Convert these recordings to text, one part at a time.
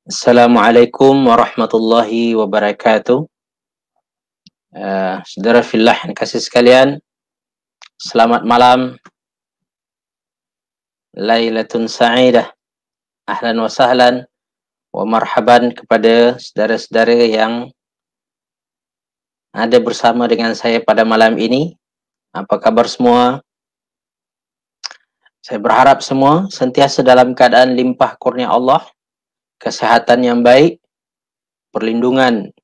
Assalamualaikum warahmatullahi wabarakatuh. Saudara fillah yang kasih sekalian, selamat malam, Lailatun Sa'idah. Ahlan wa sahlan wa marhaban kepada saudara-saudara yang ada bersama dengan saya pada malam ini. Apa kabar semua? Saya berharap semua sentiasa dalam keadaan limpah kurnia Allah, kesehatan yang baik, perlindungan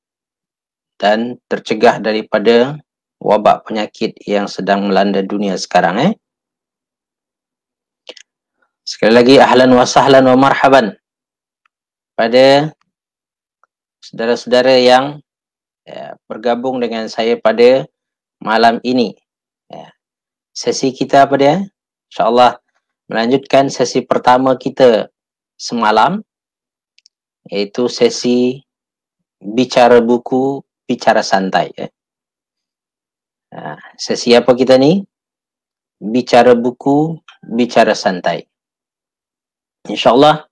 dan tercegah daripada wabak penyakit yang sedang melanda dunia sekarang. Sekali lagi ahlan wa sahlan wa marhaban pada saudara-saudara yang bergabung dengan saya pada malam ini. Sesi kita apa dia? InsyaAllah melanjutkan sesi pertama kita semalam, iaitu sesi bicara buku, bicara santai. Sesi apa kita ni? Bicara buku, bicara santai. InsyaAllah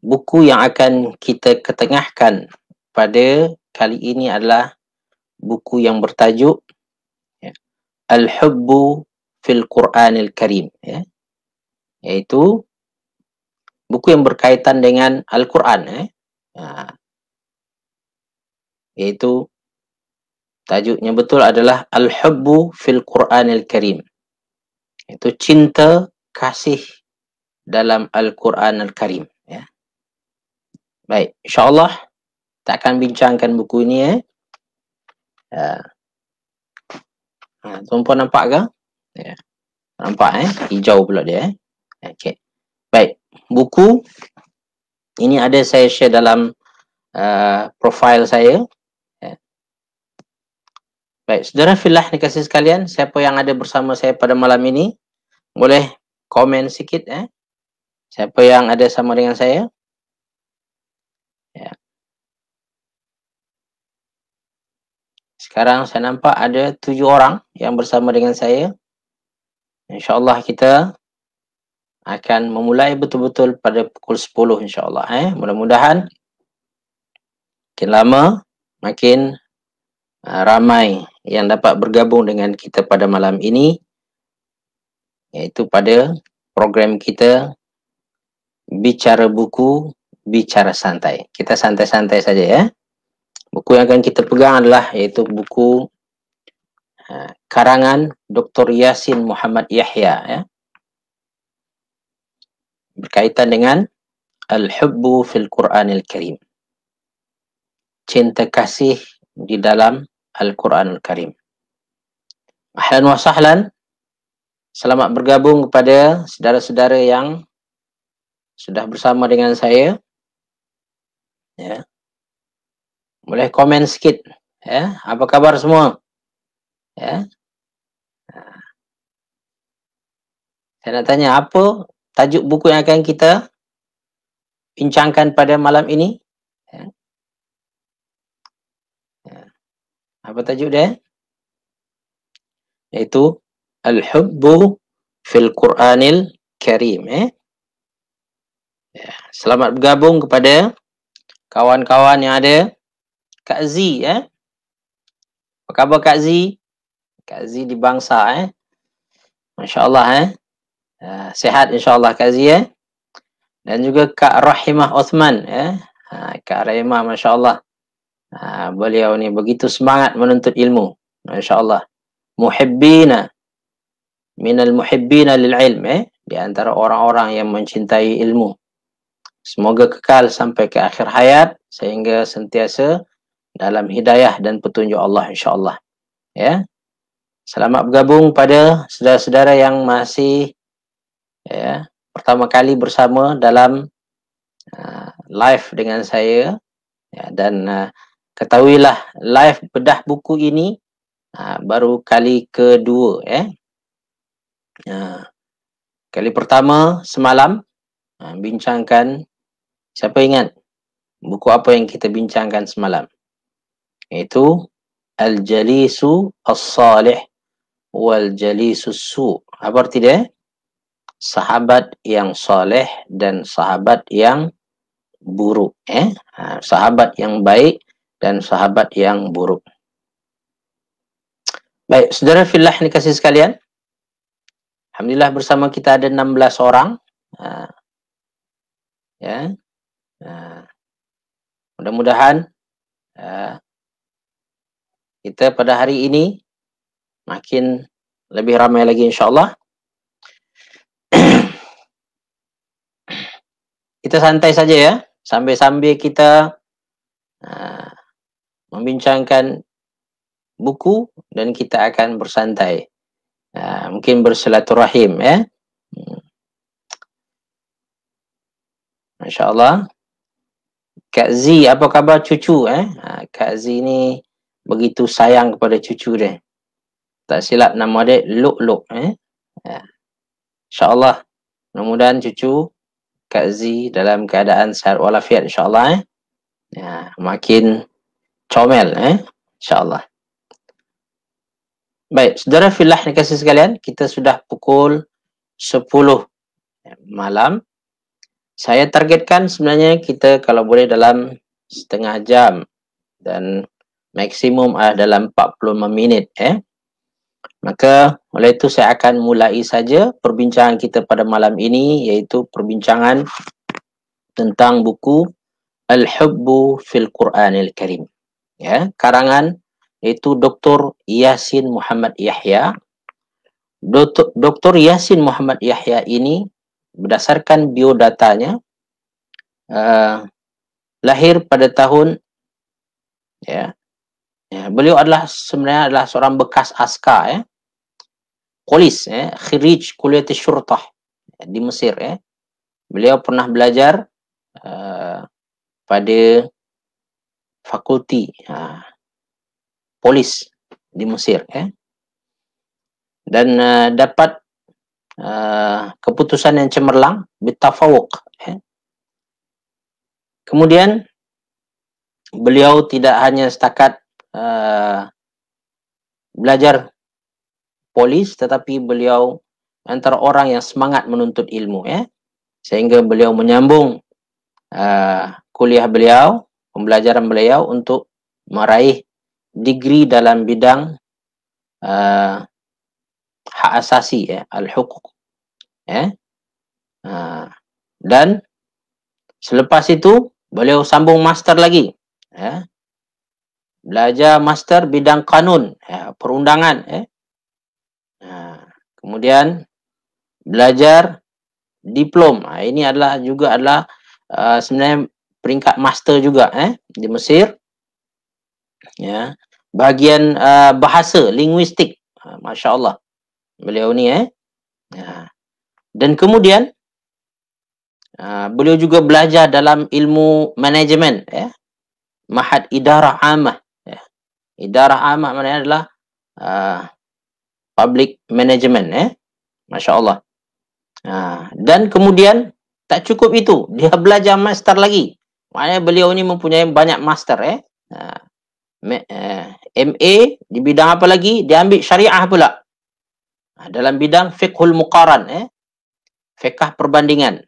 buku yang akan kita ketengahkan pada kali ini adalah buku yang bertajuk Al-Hubbu fil Quranil Karim, iaitu buku yang berkaitan dengan Al-Quran, iaitu tajuknya betul adalah Al-Hubbu fil Quranil Karim, iaitu cinta kasih dalam Al-Quran Al-Karim. Baik, insyaAllah kita akan bincangkan buku ini. Tuan-puan nampak ke? Nampak hijau pula dia. Okey. Baik, buku ini ada saya share dalam profil saya. Baik, saudara fillah dikasih sekalian, siapa yang ada bersama saya pada malam ini boleh komen sikit. Siapa yang ada sama dengan saya? Sekarang saya nampak ada 7 orang yang bersama dengan saya. InsyaAllah kita akan memulai betul-betul pada pukul 10 insyaAllah. Mudah-mudahan makin lama makin ramai yang dapat bergabung dengan kita pada malam ini, iaitu pada program kita bicara buku, bicara santai. Kita santai-santai saja. Buku yang akan kita pegang adalah iaitu buku karangan Dr. Yasin Muhammad Yahya, berkaitan dengan Al-Hubbu fil Quranil Karim, cinta kasih di dalam Al-Quranul Karim. Ahlan wa sahlan, selamat bergabung kepada saudara-saudara yang sudah bersama dengan saya. Boleh komen sikit. Apa kabar semua? Saya nak tanya, apa tajuk buku yang akan kita bincangkan pada malam ini? Apa tajuk dia? Iaitu Al-Hubbu fil Quranil Karim. Selamat bergabung kepada kawan-kawan yang ada. Kak Z, apa khabar Kak Z? Kak Z di Bangsa, Masya-Allah, sihat insya-Allah Kak Z, Dan juga Kak Rahimah Osman, Kak Rahimah, Masya-Allah. Beliau ni begitu semangat menuntut ilmu. Masya-Allah. Muhibbina minal muhibbina lil ilm, di antara orang-orang yang mencintai ilmu. Semoga kekal sampai ke akhir hayat sehingga sentiasa dalam hidayah dan petunjuk Allah insya-Allah. Selamat bergabung pada saudara-saudara yang masih pertama kali bersama dalam live dengan saya, dan ketahuilah live bedah buku ini baru kali kedua. Kali pertama semalam bincangkan, siapa ingat buku apa yang kita bincangkan semalam? Iaitu Al-Jalisu As-Salih wal Jalisus Su'. Apa arti dia? sahabat yang soleh dan sahabat yang buruk. Sahabat yang baik dan sahabat yang buruk. Baik, saudara fillah yang dikasihi sekalian. Alhamdulillah bersama kita ada 16 orang. Ya. Mudah-mudahan kita pada hari ini makin lebih ramai lagi insyaAllah. Kita santai saja ya, sambil-sambil kita membincangkan buku dan kita akan bersantai. Mungkin bersilaturahim ya. Masya Allah. Kak Z, apa khabar cucu? Kak Z ni begitu sayang kepada cucu dia. Tak silap nama dia Luk-Luk. InsyaAllah. Mudah-mudahan cucu Kak Z dalam keadaan sihat walafiat insyaAllah. Makin comel insyaAllah. Baik, saudara fillah yang dikasihi sekalian, kita sudah pukul 10 malam. Saya targetkan sebenarnya kita kalau boleh dalam setengah jam dan maksimum dalam 45 minit. Maka oleh itu saya akan mulai saja perbincangan kita pada malam ini, iaitu perbincangan tentang buku Al-Hubbu fil Quranil Karim. Karangan iaitu Dr. Yasin Muhammad Yahya. Dr. Yasin Muhammad Yahya ini berdasarkan biodatanya lahir pada tahun beliau sebenarnya adalah seorang bekas askar polis khirij Kuliat Syurtah di Mesir Beliau pernah belajar pada fakulti polis di Mesir dan dapat keputusan yang cemerlang bitafawuq. Kemudian beliau tidak hanya setakat belajar polis, tetapi beliau antara orang yang semangat menuntut ilmu sehingga beliau menyambung kuliah beliau, pembelajaran beliau untuk meraih degree dalam bidang hak asasi al-huquq dan selepas itu beliau sambung master lagi belajar master bidang kanun perundangan kemudian belajar diplom. Ini juga adalah sebenarnya peringkat master juga di Mesir. Bahagian bahasa linguistik. Masya Allah. Beliau ni dan kemudian beliau juga belajar dalam ilmu manajemen Mahad Idarah Amah. Idarah Amah maknanya adalah public management Masya Allah. Dan kemudian tak cukup itu, dia belajar master lagi. Maknanya beliau ni mempunyai banyak master MA di bidang apa lagi? Dia ambil syariah pula. Dalam bidang fiqhul muqaran fiqh perbandingan.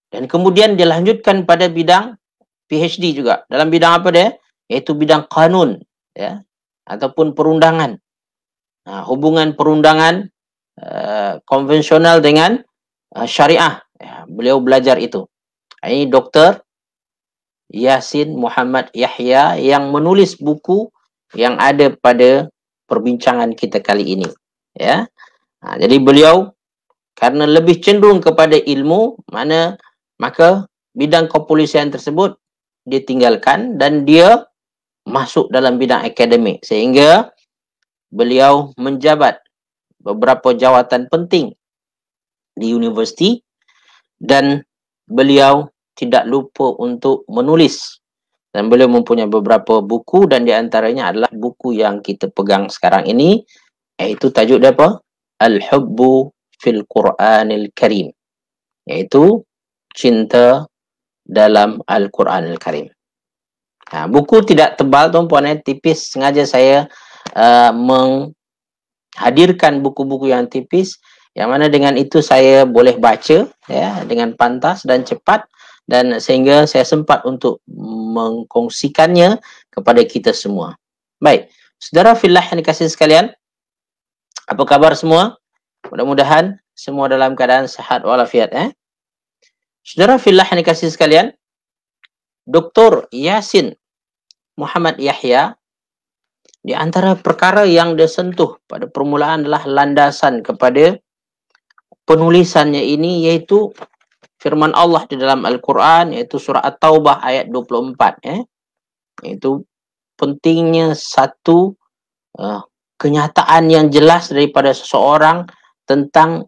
Dan kemudian dia lanjutkan pada bidang PhD juga. Dalam bidang apa dia? Iaitu bidang kanun ataupun perundangan. Hubungan perundangan konvensional dengan syariah. Beliau belajar itu. Ini Dr. Yasin Muhammad Yahya yang menulis buku yang ada pada perbincangan kita kali ini. Jadi beliau karena lebih cenderung kepada ilmu, maka bidang kepolisian tersebut ditinggalkan dan dia masuk dalam bidang akademik, sehingga beliau menjabat beberapa jawatan penting di universiti dan beliau tidak lupa untuk menulis, dan beliau mempunyai beberapa buku dan diantaranya adalah buku yang kita pegang sekarang ini, iaitu tajuk dia apa? Al-Hubbu fil Quranil Karim, iaitu cinta dalam Al-Quranil Karim. Buku tidak tebal tuan-puan, tipis. Sengaja saya menghadirkan buku-buku yang tipis Yang mana dengan itu saya boleh baca ya dengan pantas dan cepat, dan sehingga saya sempat untuk mengkongsikannya kepada kita semua. Baik, saudara fillah yang dikasihi sekalian, apa kabar semua? Mudah-mudahan semua dalam keadaan sehat walafiat. Saudara fillah yang dikasihi sekalian, Dr. Yasin Muhammad Yahya, di antara perkara yang dia sentuh pada permulaan adalah landasan kepada penulisannya ini, yaitu firman Allah di dalam Al-Quran, yaitu surah At-Taubah ayat 24. Itu pentingnya satu kenyataan yang jelas daripada seseorang tentang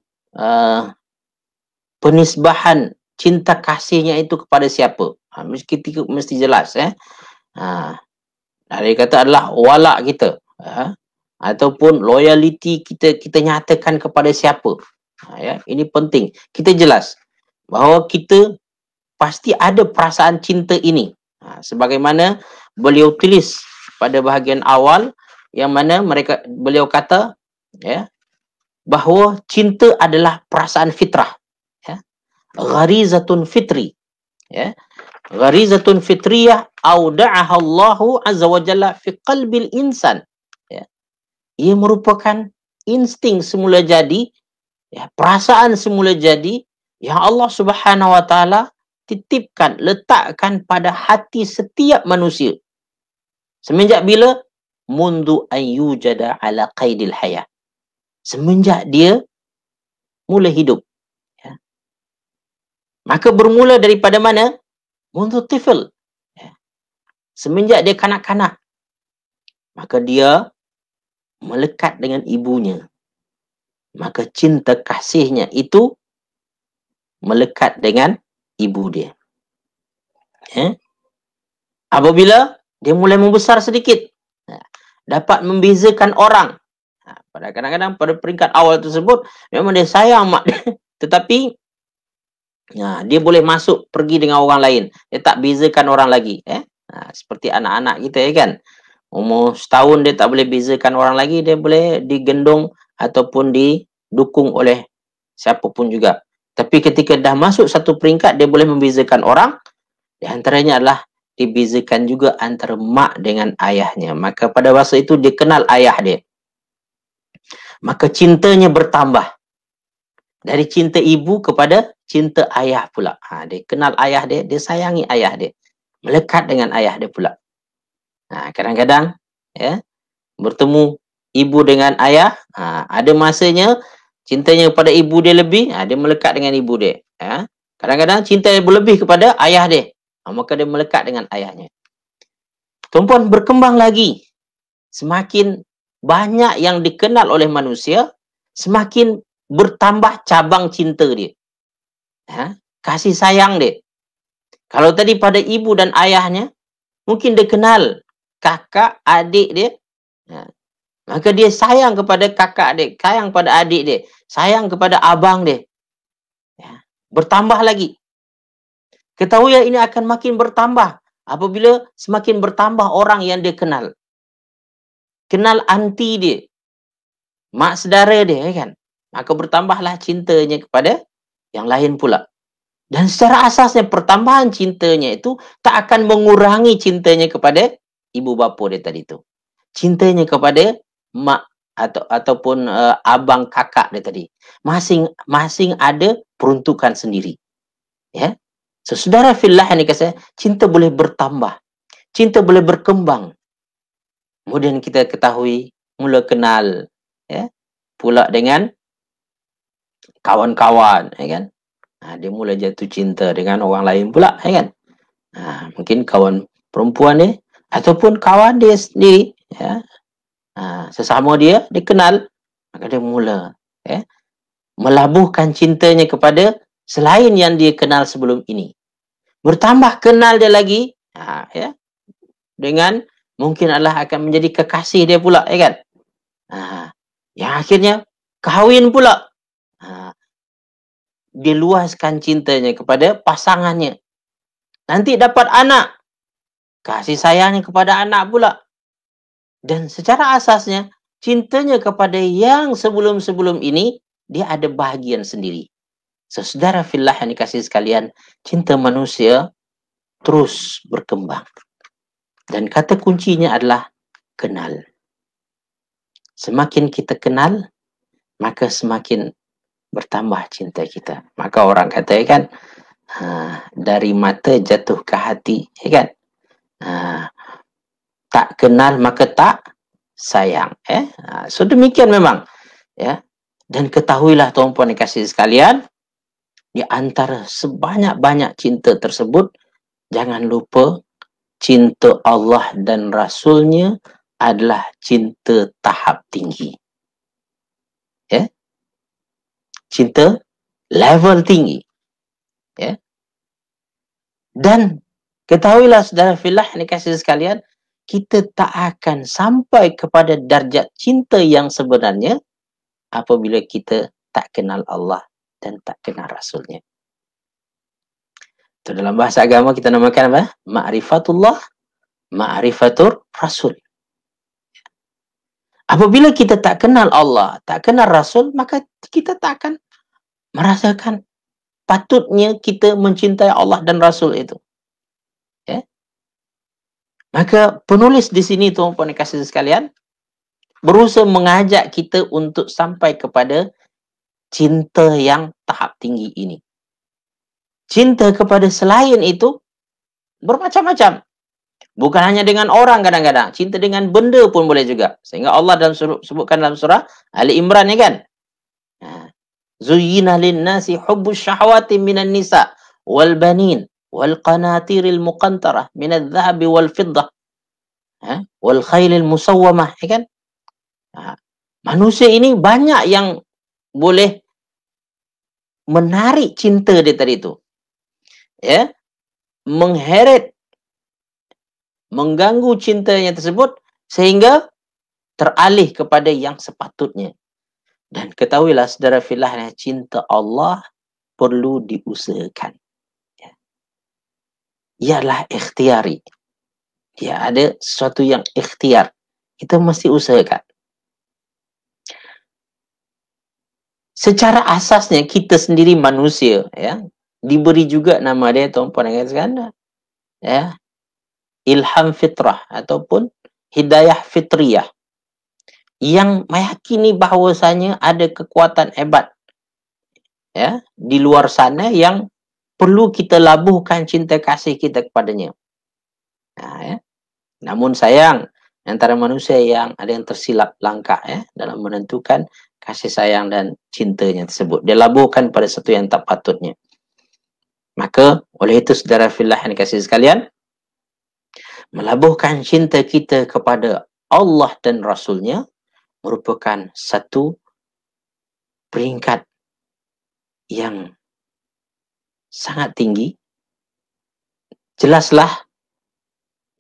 penisbahan cinta kasihnya itu kepada siapa. Mesti jelas. Dia kata adalah wala kita, ataupun loyalty kita nyatakan kepada siapa. Ini penting. Kita jelas bahawa kita pasti ada perasaan cinta ini. Sebagaimana beliau tulis pada bahagian awal, yang mana beliau kata bahawa cinta adalah perasaan fitrah. Gharizatun fitri. Gharizatun fitriyah auda'aha Allahu azza wa jalla fi qalbil insan. Ia merupakan insting semula jadi, perasaan semula jadi yang Allah Subhanahu wa taala titipkan, letakkan pada hati setiap manusia. Semenjak bila? Mundu ayyujada ala qaidil hayat. Semenjak dia mula hidup. Maka bermula daripada mana? Mundu tifl. Semenjak dia kanak-kanak, maka dia melekat dengan ibunya. Maka cinta kasihnya itu melekat dengan ibu dia. Apabila dia mulai membesar sedikit, dapat membezakan orang. Pada kadang-kadang pada peringkat awal tersebut memang dia sayang mak dia, tetapi dia boleh masuk pergi dengan orang lain. Dia tak bezakan orang lagi. Seperti anak-anak kita kan. Umur setahun dia tak boleh bezakan orang lagi, dia boleh digendong ataupun didukung oleh siapapun juga. Tapi ketika dah masuk satu peringkat, dia boleh membezakan orang. Di antaranya adalah dibezakan juga antara mak dengan ayahnya. Maka pada masa itu dia kenal ayah dia. Maka cintanya bertambah. Dari cinta ibu kepada cinta ayah pula. Dia kenal ayah dia, dia sayangi ayah dia. Melekat dengan ayah dia pula. Kadang-kadang bertemu ibu dengan ayah, ada masanya cintanya kepada ibu dia lebih, dia melekat dengan ibu dia. Kadang-kadang cinta dia berlebih kepada ayah dia, maka dia melekat dengan ayahnya. Tuan-puan, berkembang lagi. Semakin banyak yang dikenal oleh manusia, semakin bertambah cabang cinta dia. Kasih sayang dia. Kalau tadi pada ibu dan ayahnya, mungkin dia kenal kakak, adik dia. Maka dia sayang kepada kakak dia, sayang pada adik dia, sayang kepada abang dia. Bertambah lagi. Ketahui ini akan makin bertambah apabila semakin bertambah orang yang dia kenal. Kenal anti dia, mak saudara dia kan. Maka bertambahlah cintanya kepada yang lain pula. Dan secara asasnya pertambahan cintanya itu tak akan mengurangi cintanya kepada ibu bapa dia tadi tu. Cintanya kepada mak ataupun abang kakak dia tadi. Masing-masing ada peruntukan sendiri. So, saudara fillah yang dikasih, cinta boleh bertambah. Cinta boleh berkembang. Kemudian kita ketahui, mula kenal pula dengan kawan-kawan, kan? Dia mula jatuh cinta dengan orang lain pula, kan? Mungkin kawan perempuan dia ataupun kawan dia sendiri, sesama dia kenal, maka dia mula melabuhkan cintanya kepada selain yang dia kenal sebelum ini. Bertambah kenal dia lagi, dengan mungkin adalah akan menjadi kekasih dia pula, kan? Yang akhirnya kahwin pula. Dia luaskan cintanya kepada pasangannya. Nanti dapat anak, kasih sayangnya kepada anak pula. Dan secara asasnya, cintanya kepada yang sebelum-sebelum ini dia ada bahagian sendiri. So, saudara fillah yang dikasihi sekalian, cinta manusia terus berkembang. Dan kata kuncinya adalah kenal. Semakin kita kenal, maka semakin bertambah cinta kita. Maka orang kata kan, dari mata jatuh ke hati, ya kan? Tak kenal maka tak sayang. So demikian memang. Ya. Dan ketahuilah tuan-puan yang kasih sekalian, di antara sebanyak-banyak cinta tersebut, jangan lupa cinta Allah dan Rasulnya adalah cinta tahap tinggi. Ya. Cinta level tinggi. Ya. Dan ketahuilah saudara fillah yang dikasihi sekalian, kita tak akan sampai kepada darjat cinta yang sebenarnya apabila kita tak kenal Allah dan tak kenal Rasulnya. Itu dalam bahasa agama kita namakan apa? Ma'rifatullah, ma'rifatur Rasul. Apabila kita tak kenal Allah, tak kenal Rasul, maka kita tak akan merasakan patutnya kita mencintai Allah dan Rasul itu. Ya. Maka penulis di sini tuan-puan dan kasih sekalian berusaha mengajak kita untuk sampai kepada cinta yang tahap tinggi ini. Cinta kepada selain itu bermacam-macam. Bukan hanya dengan orang kadang-kadang. Cinta dengan benda pun boleh juga. Sehingga Allah sebutkan dalam surah Ali Imran ya kan. Zuyyina lin-nasi hubbus syahawati minan nisa wal banin wal qanatiril muqantarah minadh dhahabi wal fiddah wal khailil musawwamah ya kan. Manusia ini banyak yang boleh menarik cinta dia tadi itu. Ya. Mengheret, mengganggu cintanya tersebut sehingga teralih kepada yang sepatutnya. Dan ketahuilah saudara fillah, cinta Allah perlu diusahakan. Ya. Ialah ikhtiari. Ya, ada sesuatu yang ikhtiar. Kita mesti usahakan. Secara asasnya kita sendiri manusia, ya, diberi juga nama dia tuan-puan dan sekalian, ya, ilham fitrah ataupun hidayah fitriyah yang meyakini bahawasanya ada kekuatan hebat ya di luar sana yang perlu kita labuhkan cinta kasih kita kepadanya. Ya. Namun sayang antara manusia yang ada yang tersilap langkah ya dalam menentukan kasih sayang dan cintanya tersebut. Dia labuhkan pada sesuatu yang tak patutnya. Maka oleh itu saudara fillah yang dikasihi sekalian, melabuhkan cinta kita kepada Allah dan Rasulnya merupakan satu peringkat yang sangat tinggi. Jelaslah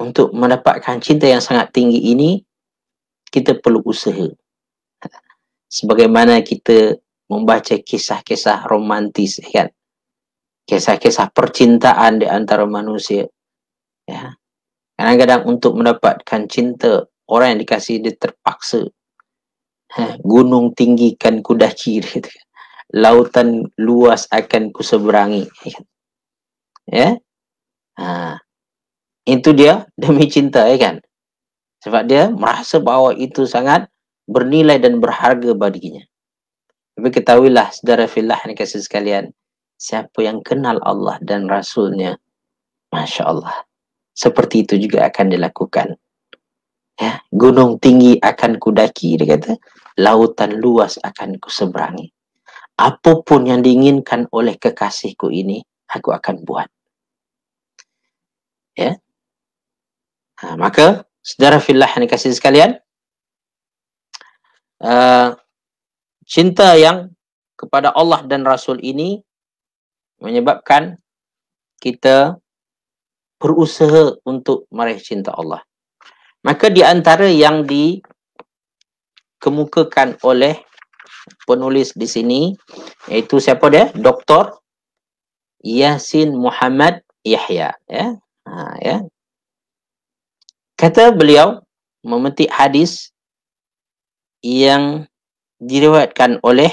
untuk mendapatkan cinta yang sangat tinggi ini kita perlu usaha. Sebagaimana kita membaca kisah-kisah romantis kan. Kisah-kisah percintaan di antara manusia. Ya. Kadang-kadang untuk mendapatkan cinta orang yang dikasihi dia terpaksa. Gunung tinggi kan ku daki gitu. Lautan luas akan ku seberangi. Ya. Itu dia demi cinta ya kan. Sebab dia merasa bahawa itu sangat bernilai dan berharga baginya. Tapi ketahuilah saudara fillah yang dikasihi sekalian, siapa yang kenal Allah dan Rasulnya, Masya Allah, seperti itu juga akan dilakukan. Ya, gunung tinggi akan kudaki, dia kata, lautan luas akan kuseberangi. Apapun yang diinginkan oleh kekasihku ini, aku akan buat. Ya. Maka, saudara fillah yang dikasihi sekalian, cinta yang kepada Allah dan Rasul ini menyebabkan kita berusaha untuk meraih cinta Allah. Maka di antara yang dikemukakan oleh penulis di sini, iaitu siapa dia? Dr. Yasin Muhammad Yahya. Ya. Ya. Kata beliau memetik hadis yang diriwayatkan oleh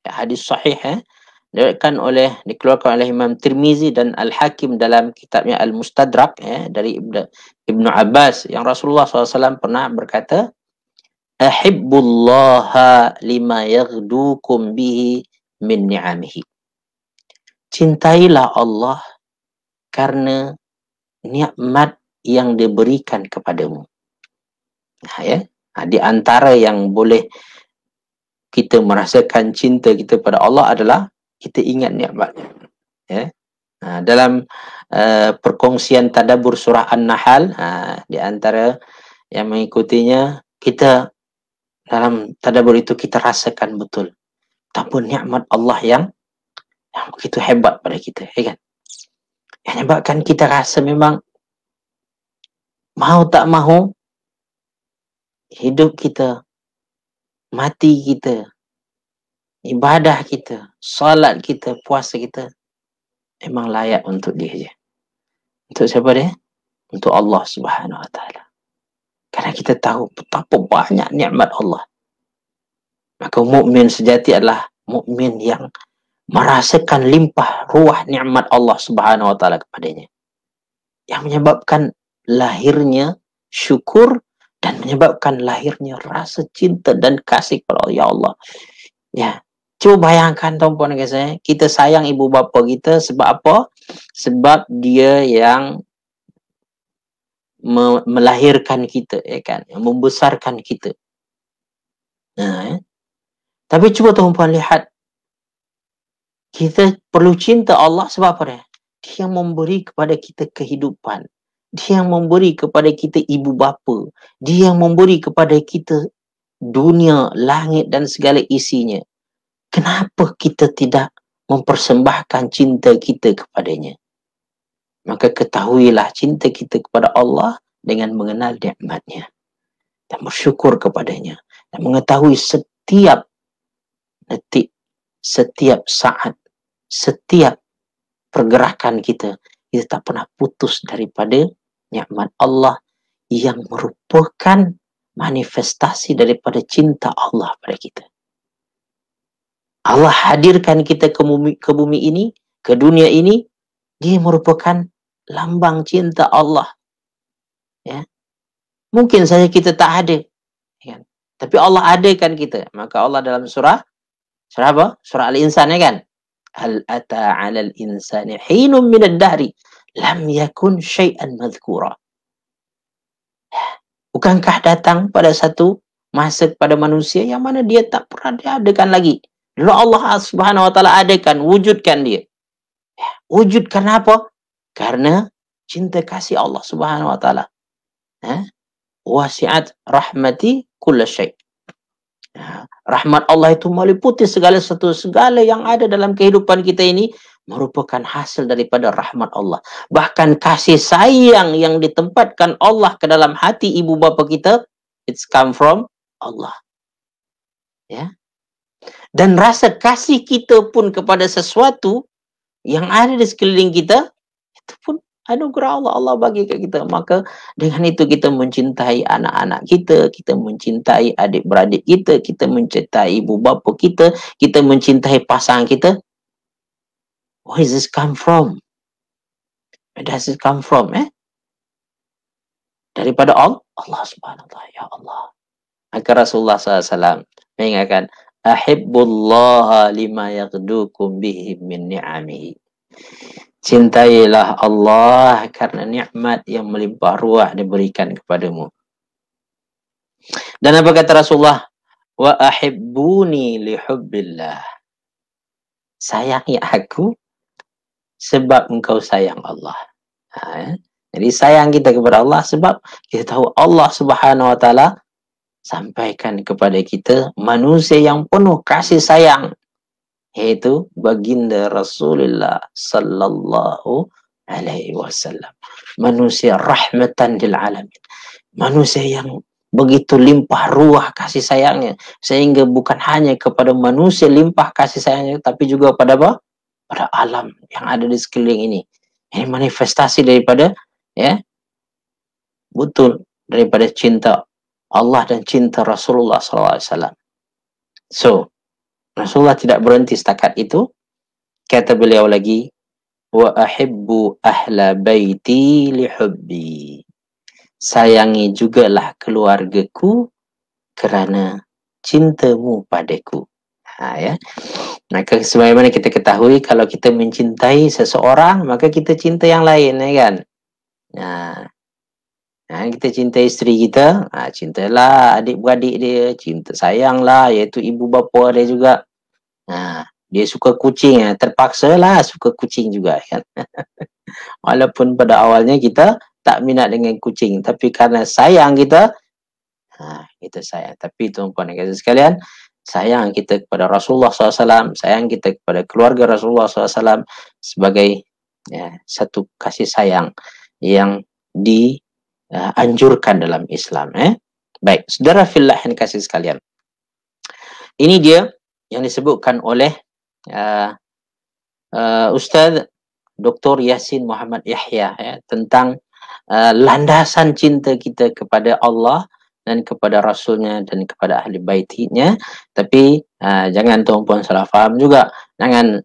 Hadis sahih dikeluarkan oleh Imam Tirmizi dan Al-Hakim dalam kitabnya Al-Mustadrak dari Ibnu Abbas yang Rasulullah SAW pernah berkata, ahibbullaha lima yaghdukum bihi min ni'amihi. Cintailah Allah karena nikmat yang diberikan kepadamu. Di antara yang boleh kita merasakan cinta kita pada Allah adalah kita ingat nikmatnya. Dalam perkongsian tadabbur surah An-Nahl, di antara yang mengikutinya, kita dalam tadabbur itu kita rasakan betul betapa nikmat Allah yang begitu hebat pada kita, kan? Yang menyebabkan kita rasa memang mau tak mahu hidup kita, mati kita, ibadah kita, solat kita, puasa kita memang layak untuk dia je. Untuk siapa dia? Untuk Allah Subhanahu Wa Taala. Karena kita tahu betapa banyak nikmat Allah. Maka mukmin sejati adalah mukmin yang merasakan limpah ruah nikmat Allah Subhanahu Wa Taala kepadanya. Yang menyebabkan lahirnya syukur dan menyebabkan lahirnya rasa cinta dan kasih kepada Allah. Ya Allah. Ya. Cuba bayangkan tuan-puan guys, kita sayang ibu bapa kita sebab apa? Sebab dia yang melahirkan kita, kan? Yang membesarkan kita. Tapi cuba tuan-puan lihat, kita perlu cinta Allah sebab apa dia? Dia yang memberi kepada kita kehidupan. Dia yang memberi kepada kita ibu bapa. Dia yang memberi kepada kita dunia, langit dan segala isinya. Kenapa kita tidak mempersembahkan cinta kita kepadanya? Maka ketahuilah cinta kita kepada Allah dengan mengenal nikmatnya dan bersyukur kepadanya dan mengetahui setiap detik, setiap saat, setiap pergerakan kita tak pernah putus daripada nikmat Allah yang merupakan manifestasi daripada cinta Allah pada kita. Allah hadirkan kita ke bumi ini, ke dunia ini, dia merupakan lambang cinta Allah. Ya. Mungkin saja kita tak ada, kan? Tapi Allah adakan kita. Maka Allah dalam surah apa? Surah Al-Insan, kan? Hal ata 'alal insani hinun minad dahri lam yakun syai'an madhkura. Bukankah datang pada satu masa kepada manusia yang mana dia tak pernah diadakan lagi? Lalu Allah Subhanahu Wa Taala adakan, wujudkan dia. Wujud karena apa? Karena cinta kasih Allah Subhanahu Wa Taala. Wasi'at rahmati kulla syai'. Rahmat Allah itu meliputi segala yang ada dalam kehidupan kita ini merupakan hasil daripada rahmat Allah. Bahkan kasih sayang yang ditempatkan Allah ke dalam hati ibu bapa kita, it's come from Allah. Ya. Dan rasa kasih kita pun kepada sesuatu yang ada di sekeliling kita, itu pun anugerah Allah, Allah bagi ke kita. Maka dengan itu kita mencintai anak-anak kita, kita mencintai adik-beradik kita, kita mencintai ibu bapa kita, kita mencintai pasangan kita. Where does this come from? Where does it come from? Daripada Allah Subhanahu Wa Taala. Ya Allah. Maka Rasulullah SAW mengingatkan, ahibbullaha lima yaghdukum bihi min ni'amihi. Cintailah Allah karena nikmat yang melimpah ruah diberikan kepadamu. Dan apa kata Rasulullah? Wa ahibbuni li hubbillah. Sayangi aku sebab engkau sayang Allah. Jadi sayang kita kepada Allah sebab kita tahu Allah Subhanahu Wa Taala sampaikan kepada kita manusia yang penuh kasih sayang, yaitu baginda Rasulullah sallallahu alaihi wasallam. Manusia rahmatan lil alamin. Manusia yang begitu limpah ruah kasih sayangnya, sehingga bukan hanya kepada manusia limpah kasih sayangnya, tapi juga pada apa? Pada alam yang ada di sekeliling ini. Ini manifestasi daripada betul daripada cinta Allah dan cinta Rasulullah SAW. So, Rasulullah tidak berhenti setakat itu. Kata beliau lagi, wa ahibbu ahla baiti li hubbi. Sayangi jugalah keluargaku kerana cintamu padaku. Ya. Maka sebagaimana kita ketahui, kalau kita mencintai seseorang, maka kita cinta yang lain, ya kan? Kita cinta isteri kita, cintalah adik-beradik dia, cinta sayanglah, iaitu ibu bapa dia juga. Dia suka kucing, terpaksalah suka kucing juga, kan? Walaupun pada awalnya kita tak minat dengan kucing, tapi karena sayang kita, kita sayang. Tapi tuan-tuan dan sekalian, sayang kita kepada Rasulullah SAW, sayang kita kepada keluarga Rasulullah SAW sebagai satu kasih sayang yang dianjurkan dalam Islam. Baik, saudara fillah yang kasih sekalian. Ini dia yang disebutkan oleh Ustaz Dr. Yasin Muhammad Yahya, tentang landasan cinta kita kepada Allah dan kepada Rasulnya dan kepada ahli baitinya. Tapi jangan tuan-puan salah faham juga, jangan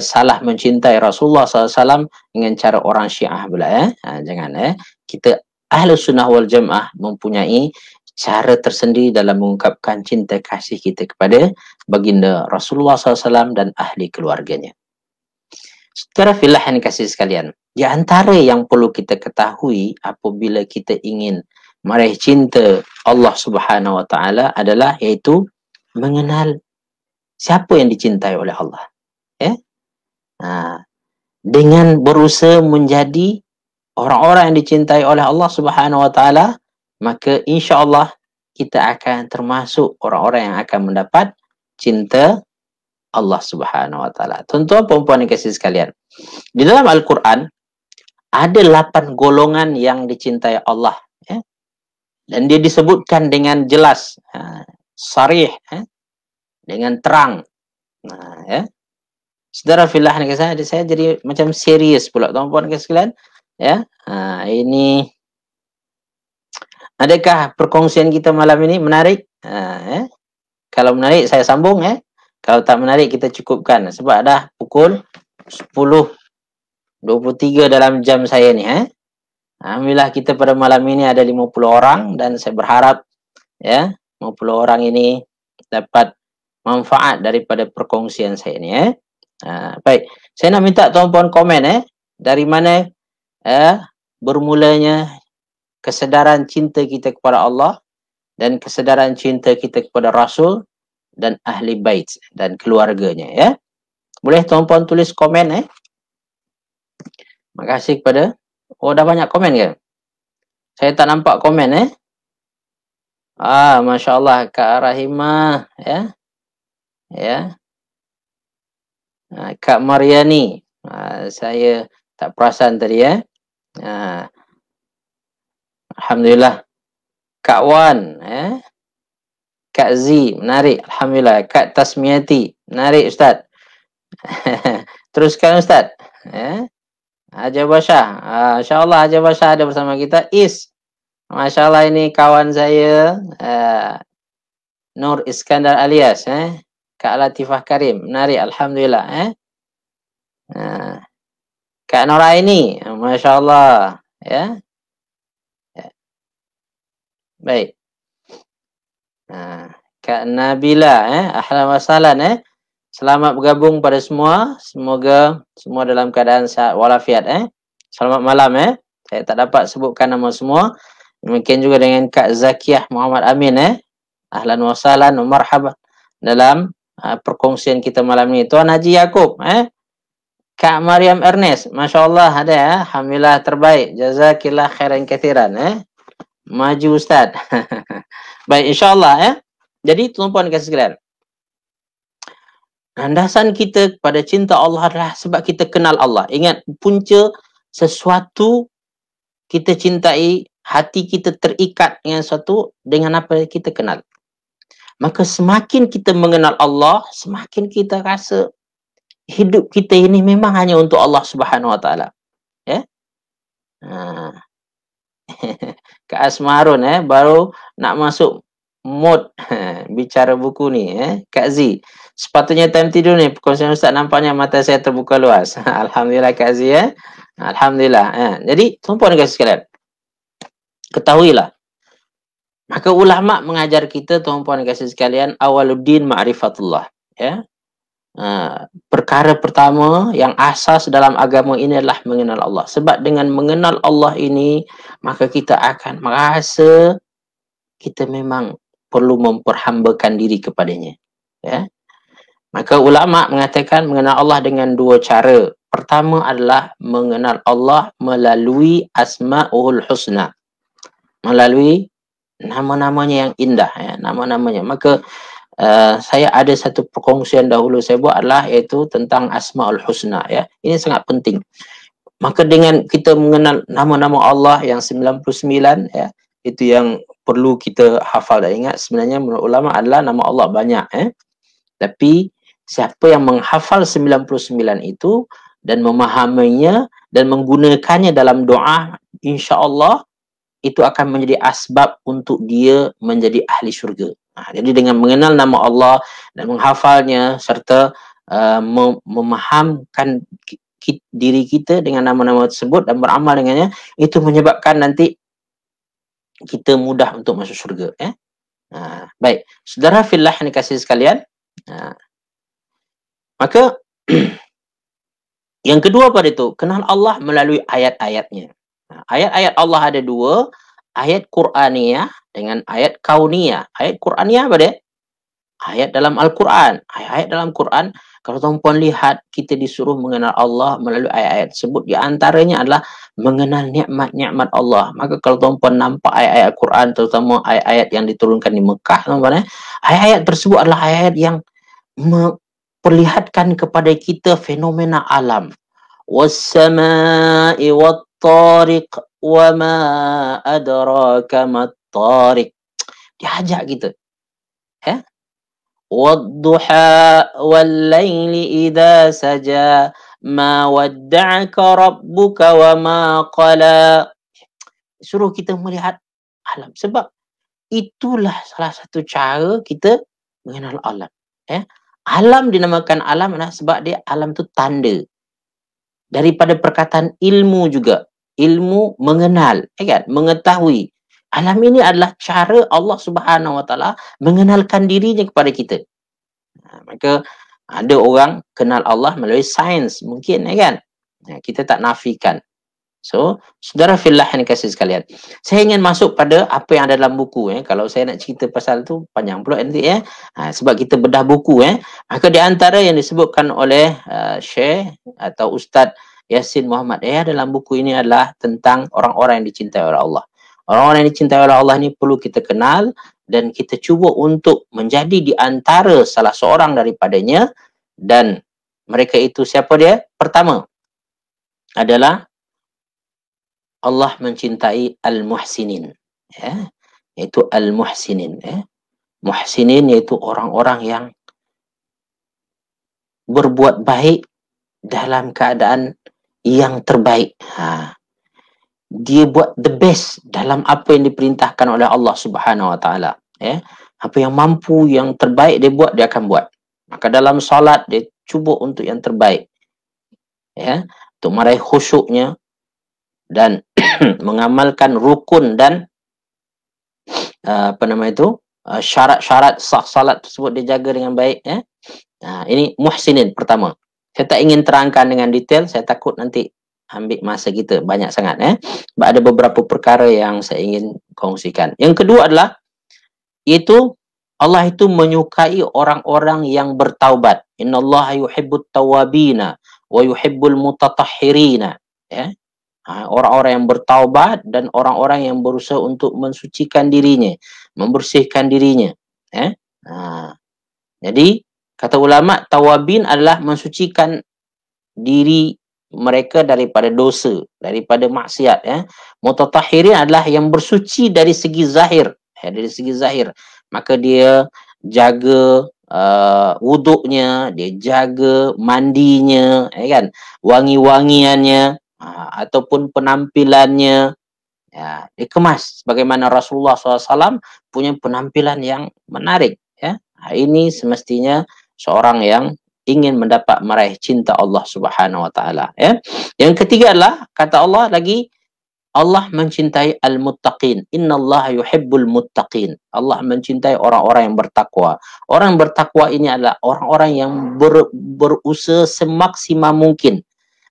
salah mencintai Rasulullah SAW dengan cara orang Syiah pula. Jangan. Kita ahli sunnah wal jamaah mempunyai cara tersendiri dalam mengungkapkan cinta kasih kita kepada baginda Rasulullah SAW dan ahli keluarganya. Secara filah yang kasih sekalian, di antara yang perlu kita ketahui apabila kita ingin meraih cinta Allah Subhanahu Wa Taala adalah iaitu mengenal siapa yang dicintai oleh Allah. Dengan berusaha menjadi orang-orang yang dicintai oleh Allah Subhanahu Wa Taala, maka insya-Allah kita akan termasuk orang-orang yang akan mendapat cinta Allah Subhanahu Wa Taala. Tuan-tuan puan-puan yang kasih sekalian, di dalam Al-Quran ada 8 golongan yang dicintai Allah, dan dia disebutkan dengan jelas, sarih, dengan terang. Saudara fillah, saya jadi macam serius pula tuan-puan dan sekalian. Ini adakah perkongsian kita malam ini menarik? Kalau menarik saya sambung, kalau tak menarik kita cukupkan, sebab dah pukul 10.23 dalam jam saya ni. Alhamdulillah kita pada malam ini ada 50 orang dan saya berharap 50 orang ini dapat manfaat daripada perkongsian saya ni. Baik, saya nak minta tuan-puan komen dari mana bermulanya kesedaran cinta kita kepada Allah dan kesedaran cinta kita kepada Rasul dan ahli bait dan keluarganya. Boleh tuan-puan tulis komen. Terima kasih kepada, dah banyak komen ke? Saya tak nampak komen. Masya Allah, Kak Rahimah, Kak Mariani, saya tak perasan tadi. Alhamdulillah. Kak Wan, Kak Z, menarik. Alhamdulillah. Kak Tasmiati, menarik Ustaz. Teruskan Ustaz. Haji Basyah, insyaAllah Haji Basyah ada bersama kita. Masya Allah, ini kawan saya, Nur Iskandar alias, Kak Latifah Karim, menarik. Alhamdulillah. Kak Noraini, Masya Allah. Baik. Kak Nabila, ahlan wa sahlan. Selamat bergabung pada semua. Semoga semua dalam keadaan sihat walafiat. Selamat malam. Saya tak dapat sebutkan nama semua. Mungkin juga dengan Kak Zakiyah Muhammad Amin. Ahlan wa sahlan, marhaban dalam perkongsian kita malam ini. Tuan Haji Yaakob, Kak Mariam Ernest, Masya Allah ada. Alhamdulillah terbaik. Jazakillah khairan kathiran. Maju Ustaz. Baik, insyaAllah. Jadi tuan-puan kasih sekalian, landasan kita kepada cinta Allah adalah sebab kita kenal Allah. Ingat, punca sesuatu kita cintai, hati kita terikat dengan sesuatu dengan apa yang kita kenal. Maka semakin kita mengenal Allah, semakin kita rasa hidup kita ini memang hanya untuk Allah Subhanahu Wa Taala. Kak Asma Harun, baru nak masuk mood. bicara buku ni, Kak Z. Sepatutnya time tidur ni, perkongsian Ustaz nampaknya mata saya terbuka luas. Alhamdulillah Kak Z, Alhamdulillah. Jadi, tuan-puan dan kasih sekalian, ketahuilah, maka ulama mengajar kita, tuan-puan dan kasih sekalian, awaluddin ma'rifatullah. Ya. Perkara pertama yang asas dalam agama ini adalah mengenal Allah. Sebab dengan mengenal Allah ini, maka kita akan merasa kita memang perlu memperhambakan diri kepadanya. Ya. Maka ulama mengatakan mengenal Allah dengan dua cara. Pertama adalah mengenal Allah melalui asma'ul husna. Melalui nama-namanya yang indah, ya, nama-namanya. Maka saya ada satu perkongsian dahulu saya buat adalah iaitu tentang Asmaul Husna, ya. Ini sangat penting. Maka dengan kita mengenal nama-nama Allah yang 99, ya, itu yang perlu kita hafal dan ingat. Sebenarnya menurut ulama adalah nama Allah banyak, tapi siapa yang menghafal 99 itu dan memahaminya dan menggunakannya dalam doa, insya-Allah itu akan menjadi asbab untuk dia menjadi ahli syurga. Jadi dengan mengenal nama Allah dan menghafalnya serta memahamkan diri kita dengan nama-nama tersebut dan beramal dengannya, itu menyebabkan nanti kita mudah untuk masuk syurga. Baik, saudara fillah yang dikasihi sekalian, maka yang kedua pada itu, kenal Allah melalui ayat-ayatnya. Ayat-ayat Allah ada dua, ayat Qur'aniyah dengan ayat kauniyah. Ayat Qur'aniyah apa dia? Ayat dalam Al-Quran. Ayat dalam Quran, kalau tuan-puan lihat, kita disuruh mengenal Allah melalui ayat-ayat tersebut. Di antaranya adalah mengenal nikmat-nikmat Allah. Maka kalau tuan-puan nampak ayat-ayat Quran, terutama ayat-ayat yang diturunkan di Mekah, tuan-puan, ayat-ayat tersebut adalah ayat yang memperlihatkan kepada kita fenomena alam. Was-sama'i wat-tariq wa ma adraka mat-tariq. Diajak kita. Ya. Wad-duha wal-laili idza saja ma wadda'aka rabbuka wa ma qala. Suruh kita melihat alam. Sebab itulah salah satu cara kita mengenal alam. Ya. Alam dinamakan alam adalah sebab dia alam tu tanda. Daripada perkataan ilmu juga. Ilmu mengenal, kan? Mengetahui. Alam ini adalah cara Allah Subhanahu Wa Taala mengenalkan dirinya kepada kita. Maka ada orang kenal Allah melalui sains, mungkin, kan? Kita tak nafikan. So, saudara fillah yang dikasihi sekalian, saya ingin masuk pada apa yang ada dalam buku. Kalau saya nak cerita pasal tu panjang pula nanti, sebab kita bedah buku. Maka di antara yang disebutkan oleh Syekh atau Ustaz Yasin Muhammad dalam buku ini adalah tentang orang-orang yang dicintai oleh Allah. Orang-orang yang dicintai oleh Allah ini perlu kita kenal dan kita cuba untuk menjadi di antara salah seorang daripadanya. Dan mereka itu siapa dia? Pertama adalah Allah mencintai al-muhsinin, iaitu al-muhsinin. Muhsinin iaitu orang-orang yang berbuat baik dalam keadaan yang terbaik. Dia buat the best dalam apa yang diperintahkan oleh Allah Subhanahu Wa Taala. Apa yang mampu, yang terbaik dia buat, dia akan buat. Maka dalam solat dia cuba untuk yang terbaik, untuk meraih khusyuknya dan mengamalkan rukun dan syarat-syarat sah salat tersebut dia jaga dengan baik. Ini muhsinin pertama. Saya tak ingin terangkan dengan detail, saya takut nanti ambil masa kita banyak sangat. Sebab ada beberapa perkara yang saya ingin kongsikan. Yang kedua adalah, iaitu Allah itu menyukai orang-orang yang bertaubat. Innallaha yuhibbut tawabina wa yuhibbul mutatahhirina. Orang-orang yang bertaubat dan orang-orang yang berusaha untuk mensucikan dirinya, membersihkan dirinya. Jadi kata ulama, tawabin adalah mensucikan diri mereka daripada dosa, daripada maksiat. Mutatahhirin adalah yang bersuci dari segi zahir, dari segi zahir. Maka dia jaga wuduknya, dia jaga mandinya, kan, wangi-wangiannya, ataupun penampilannya, dia kemas. Bagaimana Rasulullah SAW punya penampilan yang menarik. Ini semestinya seorang yang ingin mendapat meraih cinta Allah Subhanahu wa taala, ya. Yang ketiga adalah kata Allah lagi, Allah mencintai al-muttaqin. Innallaha yuhibbul muttaqin. Allah mencintai orang-orang yang bertakwa. Orang yang bertakwa ini adalah orang-orang yang berusaha semaksimal mungkin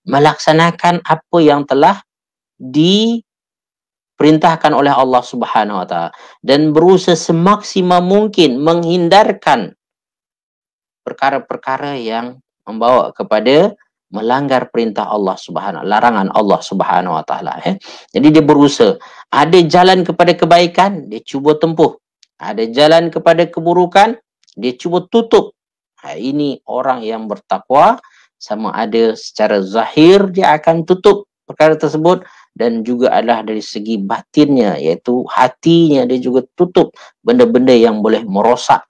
melaksanakan apa yang telah diperintahkan oleh Allah Subhanahu wa taala dan berusaha semaksimal mungkin menghindarkan perkara-perkara yang membawa kepada melanggar perintah Allah Subhanahu, larangan Allah Subhanahu wa taala, ya. Jadi dia berusaha, ada jalan kepada kebaikan, dia cuba tempuh. Ada jalan kepada keburukan, dia cuba tutup. Ini orang yang bertakwa, sama ada secara zahir dia akan tutup perkara tersebut, dan juga adalah dari segi batinnya, iaitu hatinya dia juga tutup benda-benda yang boleh merosak,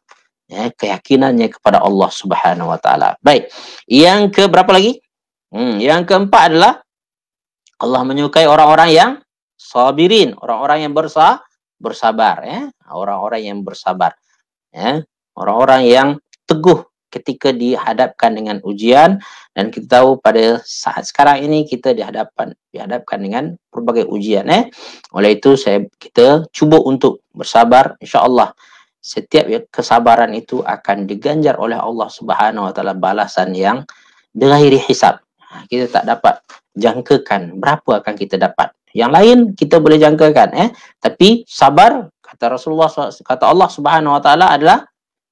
ya, keyakinannya kepada Allah Subhanahu wa taala. Baik. Yang ke berapa lagi? Yang keempat adalah Allah menyukai orang-orang yang sabirin, orang-orang yang bersabar, ya. Orang-orang yang bersabar, ya. Orang-orang yang teguh ketika dihadapkan dengan ujian, dan kita tahu pada saat sekarang ini kita dihadapkan dengan berbagai ujian, ya. Oleh itu kita cuba untuk bersabar, insya-Allah setiap kesabaran itu akan diganjar oleh Allah Subhanahu wa taala balasan yang bighairi hisab. Kita tak dapat jangkakan berapa akan kita dapat. Yang lain kita boleh jangkakan, tapi sabar, kata Rasulullah, kata Allah Subhanahu wa taala adalah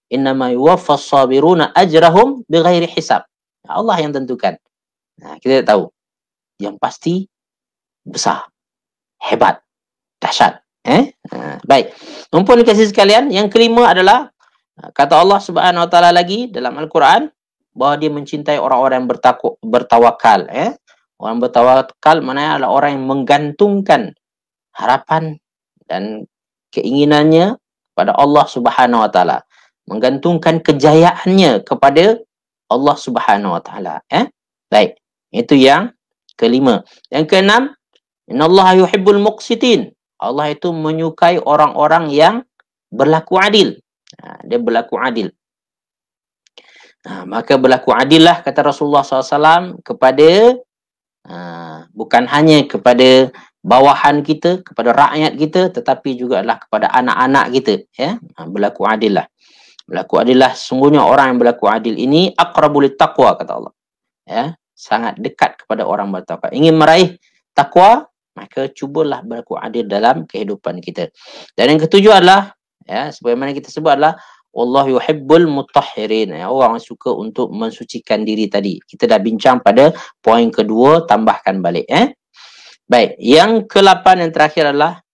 innama yuwaffas sabiruna ajrahum bighairi hisab. Allah yang tentukan. Kita tahu yang pasti besar, hebat, dahsyat. Baik. Mumpun dikasih sekalian, yang kelima adalah kata Allah Subhanahu wa taala lagi dalam Al-Quran bahawa dia mencintai orang-orang yang bertawakal, ya. Orang bertawakal maknanya adalah orang yang menggantungkan harapan dan keinginannya pada Allah Subhanahu wa taala, menggantungkan kejayaannya kepada Allah Subhanahu wa taala, Baik. Itu yang kelima. Yang keenam, innallaha yuhibbul muqsitin. Allah itu menyukai orang-orang yang berlaku adil. Dia berlaku adil. Maka berlaku adillah, kata Rasulullah SAW, kepada bukan hanya kepada bawahan kita, kepada rakyat kita, tetapi juga adalah kepada anak-anak kita, ya. Berlaku adillah. Berlaku adillah, sungguhnya orang yang berlaku adil ini aqrabul taqwa, kata Allah, ya. Sangat dekat kepada orang bertakwa. Ingin meraih takwa, maka cubalah berlaku adil dalam kehidupan kita. Dan yang ketujuh adalah, ya, sebagaimana kita sebut adalah wallahu yuhibbul mutahhirin, ya, orang suka untuk mensucikan diri tadi. Kita dah bincang pada poin kedua, tambahkan balik, Baik, yang ke-8 yang terakhir adalah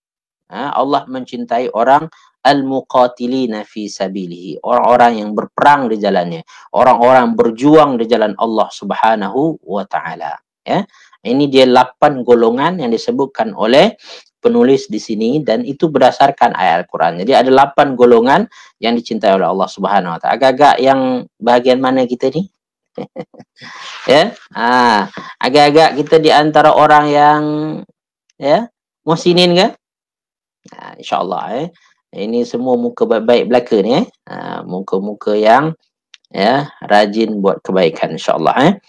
Allah mencintai orang al-muqatilina fi sabilihi, orang-orang yang berperang di jalannya, orang-orang berjuang di jalan Allah Subhanahu wa taala, ya. Ini dia 8 golongan yang disebutkan oleh penulis di sini, dan itu berdasarkan ayat Al-Quran. Jadi ada 8 golongan yang dicintai oleh Allah Subhanahu wa taala. Agak-agak yang bahagian mana kita ni? Ya. Agak-agak kita di antara orang yang, ya, muhsinin ke? Insya-Allah, ini semua muka baik-baik belaka ni, muka-muka yang, ya, rajin buat kebaikan, insya-Allah,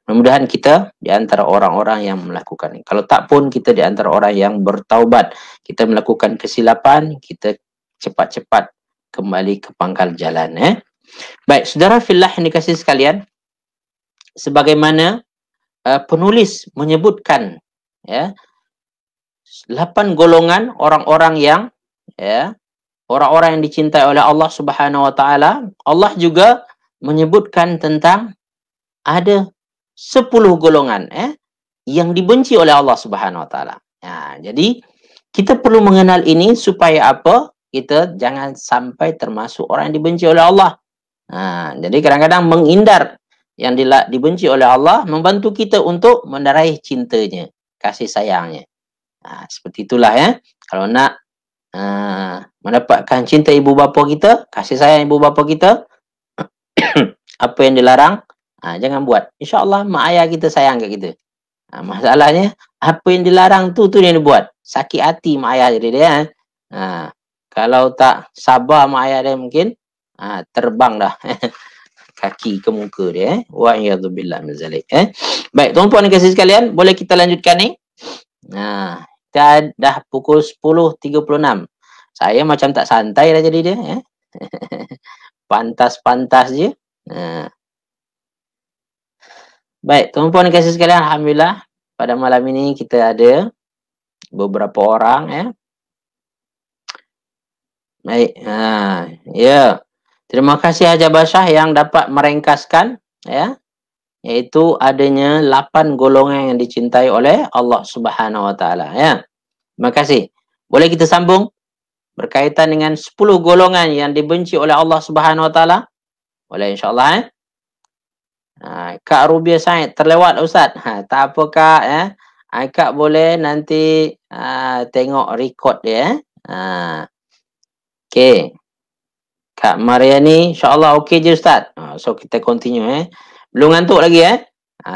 mudah-mudahan kita di antara orang-orang yang melakukan ini. Kalau tak pun kita di antara orang yang bertaubat, kita melakukan kesilapan, kita cepat-cepat kembali ke pangkal jalan, Baik, saudara fillah yang dikasihi sekalian, sebagaimana penulis menyebutkan, ya, 8 golongan orang-orang yang, ya, orang-orang yang dicintai oleh Allah Subhanahu wa taala, Allah juga menyebutkan tentang ada 10 golongan, yang dibenci oleh Allah Subhanahu wa taala. Jadi kita perlu mengenal ini supaya apa? Kita jangan sampai termasuk orang yang dibenci oleh Allah. Jadi kadang-kadang menghindar yang dibenci oleh Allah membantu kita untuk meraih cintanya, kasih sayangnya. Seperti itulah, ya. Kalau nak mendapatkan cinta ibu bapa kita, kasih sayang ibu bapa kita, apa yang dilarang, jangan buat. InsyaAllah mak ayah kita sayang kat kita. Masalahnya, apa yang dilarang tu yang dibuat. Sakit hati mak ayah jadi dia. Kalau tak sabar mak ayah dia mungkin, terbang dah kaki ke muka dia. Wa iyadzubillah min zalik. Baik, tuan-puan dan kasih sekalian, boleh kita lanjutkan ni? Kita dah pukul 10.36. Saya macam tak santai dah jadi dia. Pantas-pantas je. Baik, tuan-puan dan kasih sekalian, alhamdulillah pada malam ini kita ada beberapa orang. Baik, ya. Terima kasih Haji Basyah yang dapat merengkaskan, iaitu adanya 8 golongan yang dicintai oleh Allah Subhanahu Wa Taala. Terima kasih. Boleh kita sambung berkaitan dengan 10 golongan yang dibenci oleh Allah Subhanahu Wa Taala? Boleh, insyaAllah. Kak Rubia Said terlewat Ustaz. Tak apa Kak, Kak boleh nanti tengok record dia. Okey. Kak Mariani, insyaAllah okey je Ustaz. So kita continue. Belum ngantuk lagi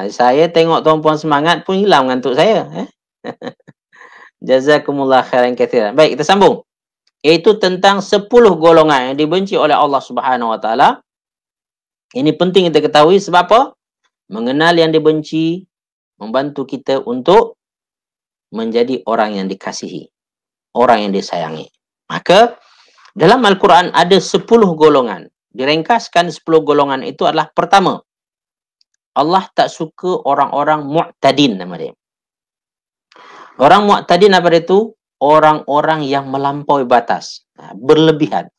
saya tengok tuan-puan semangat pun hilang ngantuk saya. Jazakumullah khairan kathiran. Baik, kita sambung. Iaitu tentang 10 golongan yang dibenci oleh Allah Subhanahu Wa Taala. Ini penting kita ketahui sebab apa? Mengenal yang dibenci membantu kita untuk menjadi orang yang dikasihi, orang yang disayangi. Maka dalam Al-Quran ada 10 golongan. Direngkaskan 10 golongan itu adalah pertama, Allah tak suka orang-orang mu'tadin nama dia. Orang mu'tadin apa dia tu? Orang-orang yang melampaui batas, berlebihan.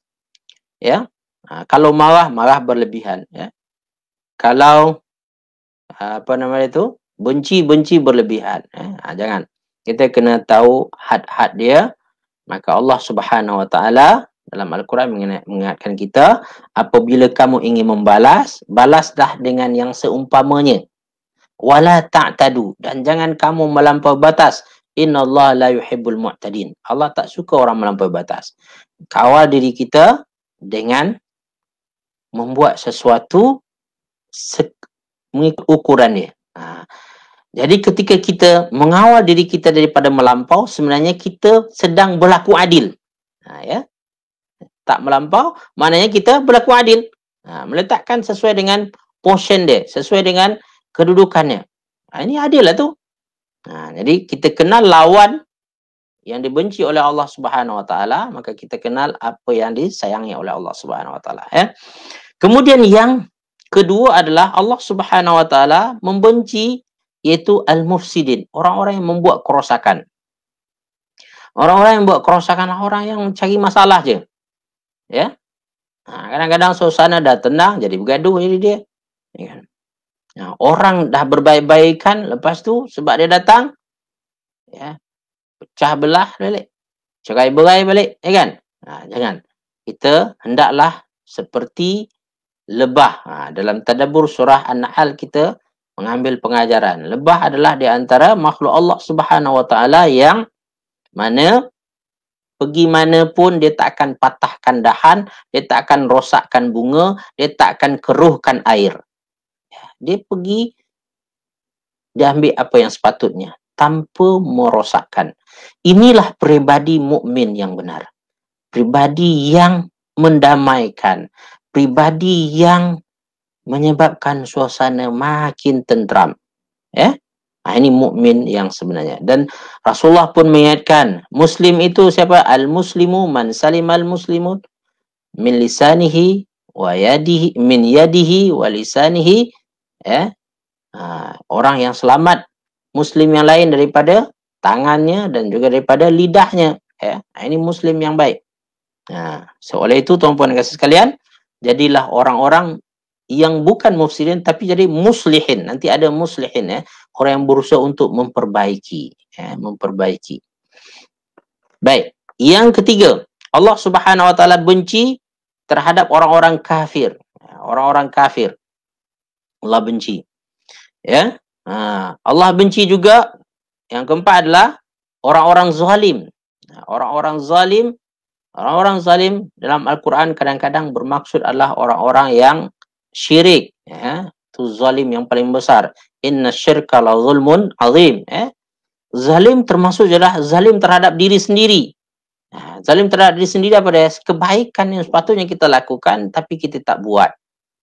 Kalau marah berlebihan. Kalau benci berlebihan. Jangan. Kita kena tahu had-had dia. Maka Allah Subhanahu Wa Taala dalam Al-Quran mengingatkan kita, apabila kamu ingin membalas, balaslah dengan yang seumpamanya. Wala ta'tadu, dan jangan kamu melampaui batas. Innallaha la yuhibbul mu'tadin. Allah tak suka orang melampaui batas. Kawal diri kita dengan membuat sesuatu mengikut ukuran dia. Jadi ketika kita mengawal diri kita daripada melampau, sebenarnya kita sedang berlaku adil. Tak melampau, maknanya kita berlaku adil. Meletakkan sesuai dengan portion dia, sesuai dengan kedudukannya. Ini adil lah tu. Jadi kita kenal lawan yang dibenci oleh Allah Subhanahu Wa Taala, maka kita kenal apa yang disayangi oleh Allah Subhanahu Wa Taala. Kemudian yang kedua adalah Allah Subhanahu Wa Taala membenci iaitu al-mufsidin, orang-orang yang membuat kerosakan. Orang-orang yang buat kerosakan adalah orang yang cari masalah je. Kadang-kadang suasana dah tenang jadi bergaduh jadi dia. Orang dah berbaik-baikan, lepas tu sebab dia datang, pecah belah balik, cerai-berai balik, jangan. Kita hendaklah seperti lebah. Dalam tadabbur surah An-Nahl kita mengambil pengajaran. Lebah adalah di antara makhluk Allah Subhanahu Wa Taala yang mana pergi mana pun dia tak akan patahkan dahan, dia tak akan rosakkan bunga, dia tak akan keruhkan air. Dia pergi, dia ambil apa yang sepatutnya tanpa merosakkan. Inilah pribadi mukmin yang benar. Pribadi yang mendamaikan, pribadi yang menyebabkan suasana makin tentram. Ini mukmin yang sebenarnya. Dan Rasulullah pun mengingatkan, Muslim itu siapa? Al-muslimu man salimal muslimun min lisanihi wa yadihi, min yadihi wa lisanihi. Orang yang selamat Muslim yang lain daripada tangannya dan juga daripada lidahnya. Ini Muslim yang baik. Oleh itu tuan-puan dan kasih sekalian, jadilah orang-orang yang bukan mufsidin tapi jadi muslihin. Nanti ada muslihin, orang yang berusaha untuk memperbaiki, memperbaiki. Baik, yang ketiga, Allah Subhanahu Wa Taala benci terhadap orang-orang kafir. Orang-orang kafir Allah benci. Allah benci juga. Yang keempat adalah orang-orang zalim. Orang-orang zalim, dalam Al-Quran kadang-kadang bermaksud adalah orang-orang yang syirik. Itu zalim yang paling besar. Inna syirka la zulmun azim. Zalim termasuk adalah zalim terhadap diri sendiri. Zalim terhadap diri sendiri daripada kebaikan yang sepatutnya kita lakukan tapi kita tak buat.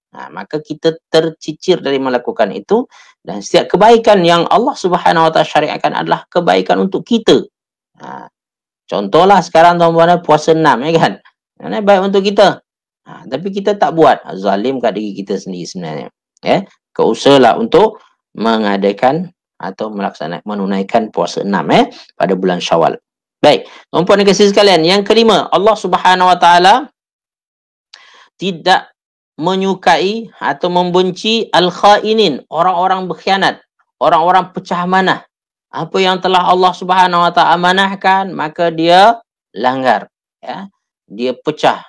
Maka kita tercicir dari melakukan itu, dan setiap kebaikan yang Allah Subhanahu Wa Taala syariatkan adalah kebaikan untuk kita. Contohlah sekarang tuan-tuan puasa 6 kan. Ini baik untuk kita. Tapi kita tak buat. Zalim kat diri kita sendiri sebenarnya. Keusahalah untuk mengadakan atau menunaikan puasa 6 pada bulan Syawal. Baik, tuan-tuan dan kasih sekalian, yang kelima, Allah Subhanahu Wa Taala tidak menyukai atau membenci al-khainin, orang-orang berkhianat, orang-orang pecah amanah. Apa yang telah Allah Subhanahu Wa Taala amanahkan, maka dia langgar, dia pecah,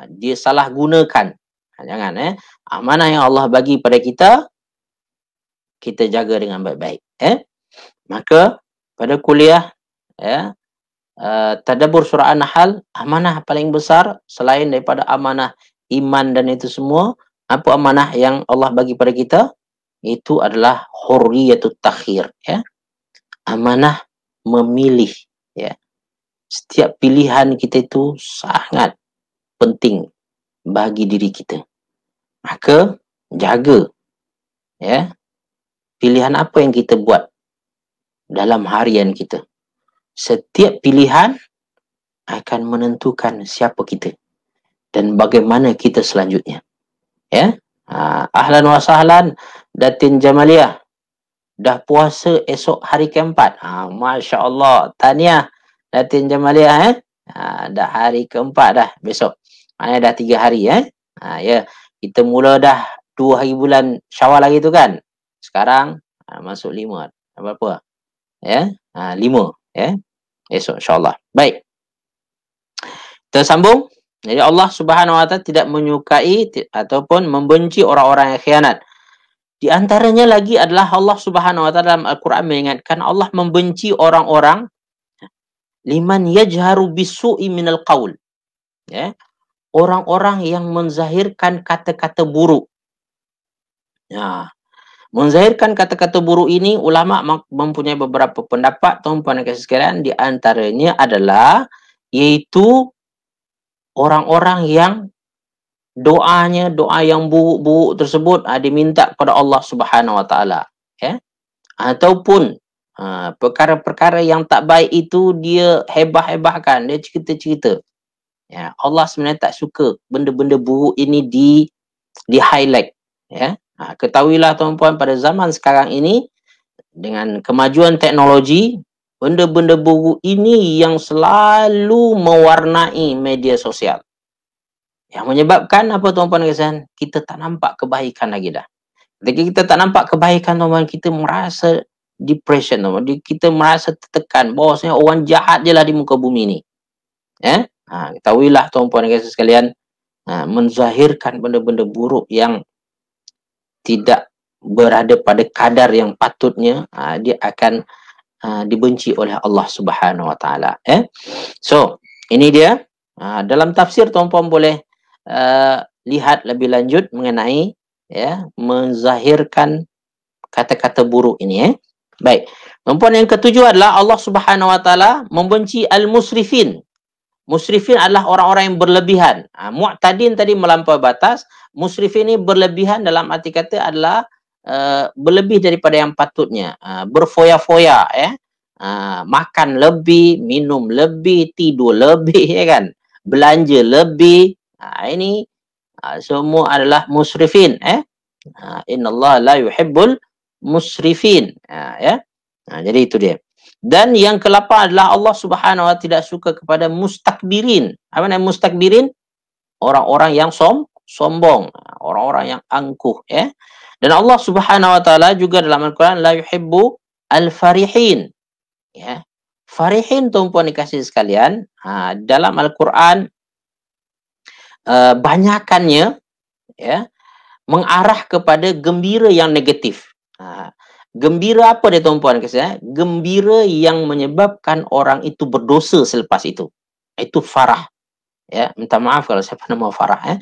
dia salah gunakan. Jangan amanah yang Allah bagi pada kita, kita jaga dengan baik-baik. Maka pada kuliah tadabbur surah An-Nahl, amanah paling besar selain daripada amanah iman dan itu semua, apa amanah yang Allah bagi pada kita? Itu adalah hurriyatut takhir, amanah memilih, setiap pilihan kita itu sangat penting bagi diri kita. Maka jaga pilihan apa yang kita buat dalam harian kita. Setiap pilihan akan menentukan siapa kita dan bagaimana kita selanjutnya. Ahlan wa sahlan Datin Jamaliah. Dah puasa esok hari keempat. Masya Allah. Tahniah Datin Jamaliah. Dah hari keempat dah besok. Maknanya dah 3 hari. Kita mula dah 2 hari bulan Syawal lagi tu kan. Sekarang masuk 5. Berapa? 5. Esok insyaAllah. Baik. Kita sambung. Jadi Allah Subhanahu Wa Taala tidak menyukai ataupun membenci orang-orang yang khianat. Di antaranya lagi adalah Allah Subhanahu Wa Taala dalam Al-Quran mengingatkan Allah membenci orang-orang liman yajharu bisu'i minal qaul. Orang-orang yang menzahirkan kata-kata buruk. Menzahirkan kata-kata buruk ini, ulama mempunyai beberapa pendapat, tuan-tuan dan sekalian. Di antaranya adalah yaitu orang-orang yang doanya, doa yang buruk-buruk tersebut diminta kepada Allah Subhanahu Wa Taala, ataupun perkara-perkara yang tak baik itu dia hebah-hebahkan, dia cerita-cerita. Allah sebenarnya tak suka benda-benda buruk ini di highlight. Ketahuilah tuan-puan, pada zaman sekarang ini dengan kemajuan teknologi, benda-benda buruk ini yang selalu mewarnai media sosial. Yang menyebabkan apa tuan-puan dan kawan, kita tak nampak kebaikan lagi dah. Ketika kita tak nampak kebaikan tuan-puan, kita merasa depression, tuan-puan. Kita merasa tertekan, bahawasanya orang jahat je lah di muka bumi ni. Ketahuilah tuan-puan dan kawan sekalian, menzahirkan benda-benda buruk yang tidak berada pada kadar yang patutnya, dia akan dibenci oleh Allah Subhanahu Wa Taala. So, ini dia. Dalam tafsir tuan-puan boleh lihat lebih lanjut mengenai menzahirkan kata-kata buruk ini. Baik. Tuan-puan, yang ketujuh adalah Allah Subhanahu Wa Taala membenci al-musrifin. Musrifin adalah orang-orang yang berlebihan. Mu'tadin tadi melampaui batas. Musrifin ini berlebihan dalam arti kata adalah berlebih daripada yang patutnya. Berfoya-foya. Makan lebih, minum lebih, tidur lebih, kan? Belanja lebih. Ini semua adalah musrifin. Innallaha la yuhibbul musrifin. Jadi itu dia. Dan yang ke-8 adalah Allah Subhanahu Wa Taala tidak suka kepada mustakbirin. Apa nama mustakbirin? Orang-orang yang sombong, orang-orang yang angkuh. Dan Allah Subhanahu Wa Taala juga dalam Al-Quran la yuhibbu al-farihin. Farihin tuan-puan dikasih sekalian, dalam Al-Quran banyakannya mengarah kepada gembira yang negatif. Gembira apa dia tuan-puan? Gembira yang menyebabkan orang itu berdosa selepas itu. Itu farah. Minta maaf kalau siapa nama farah.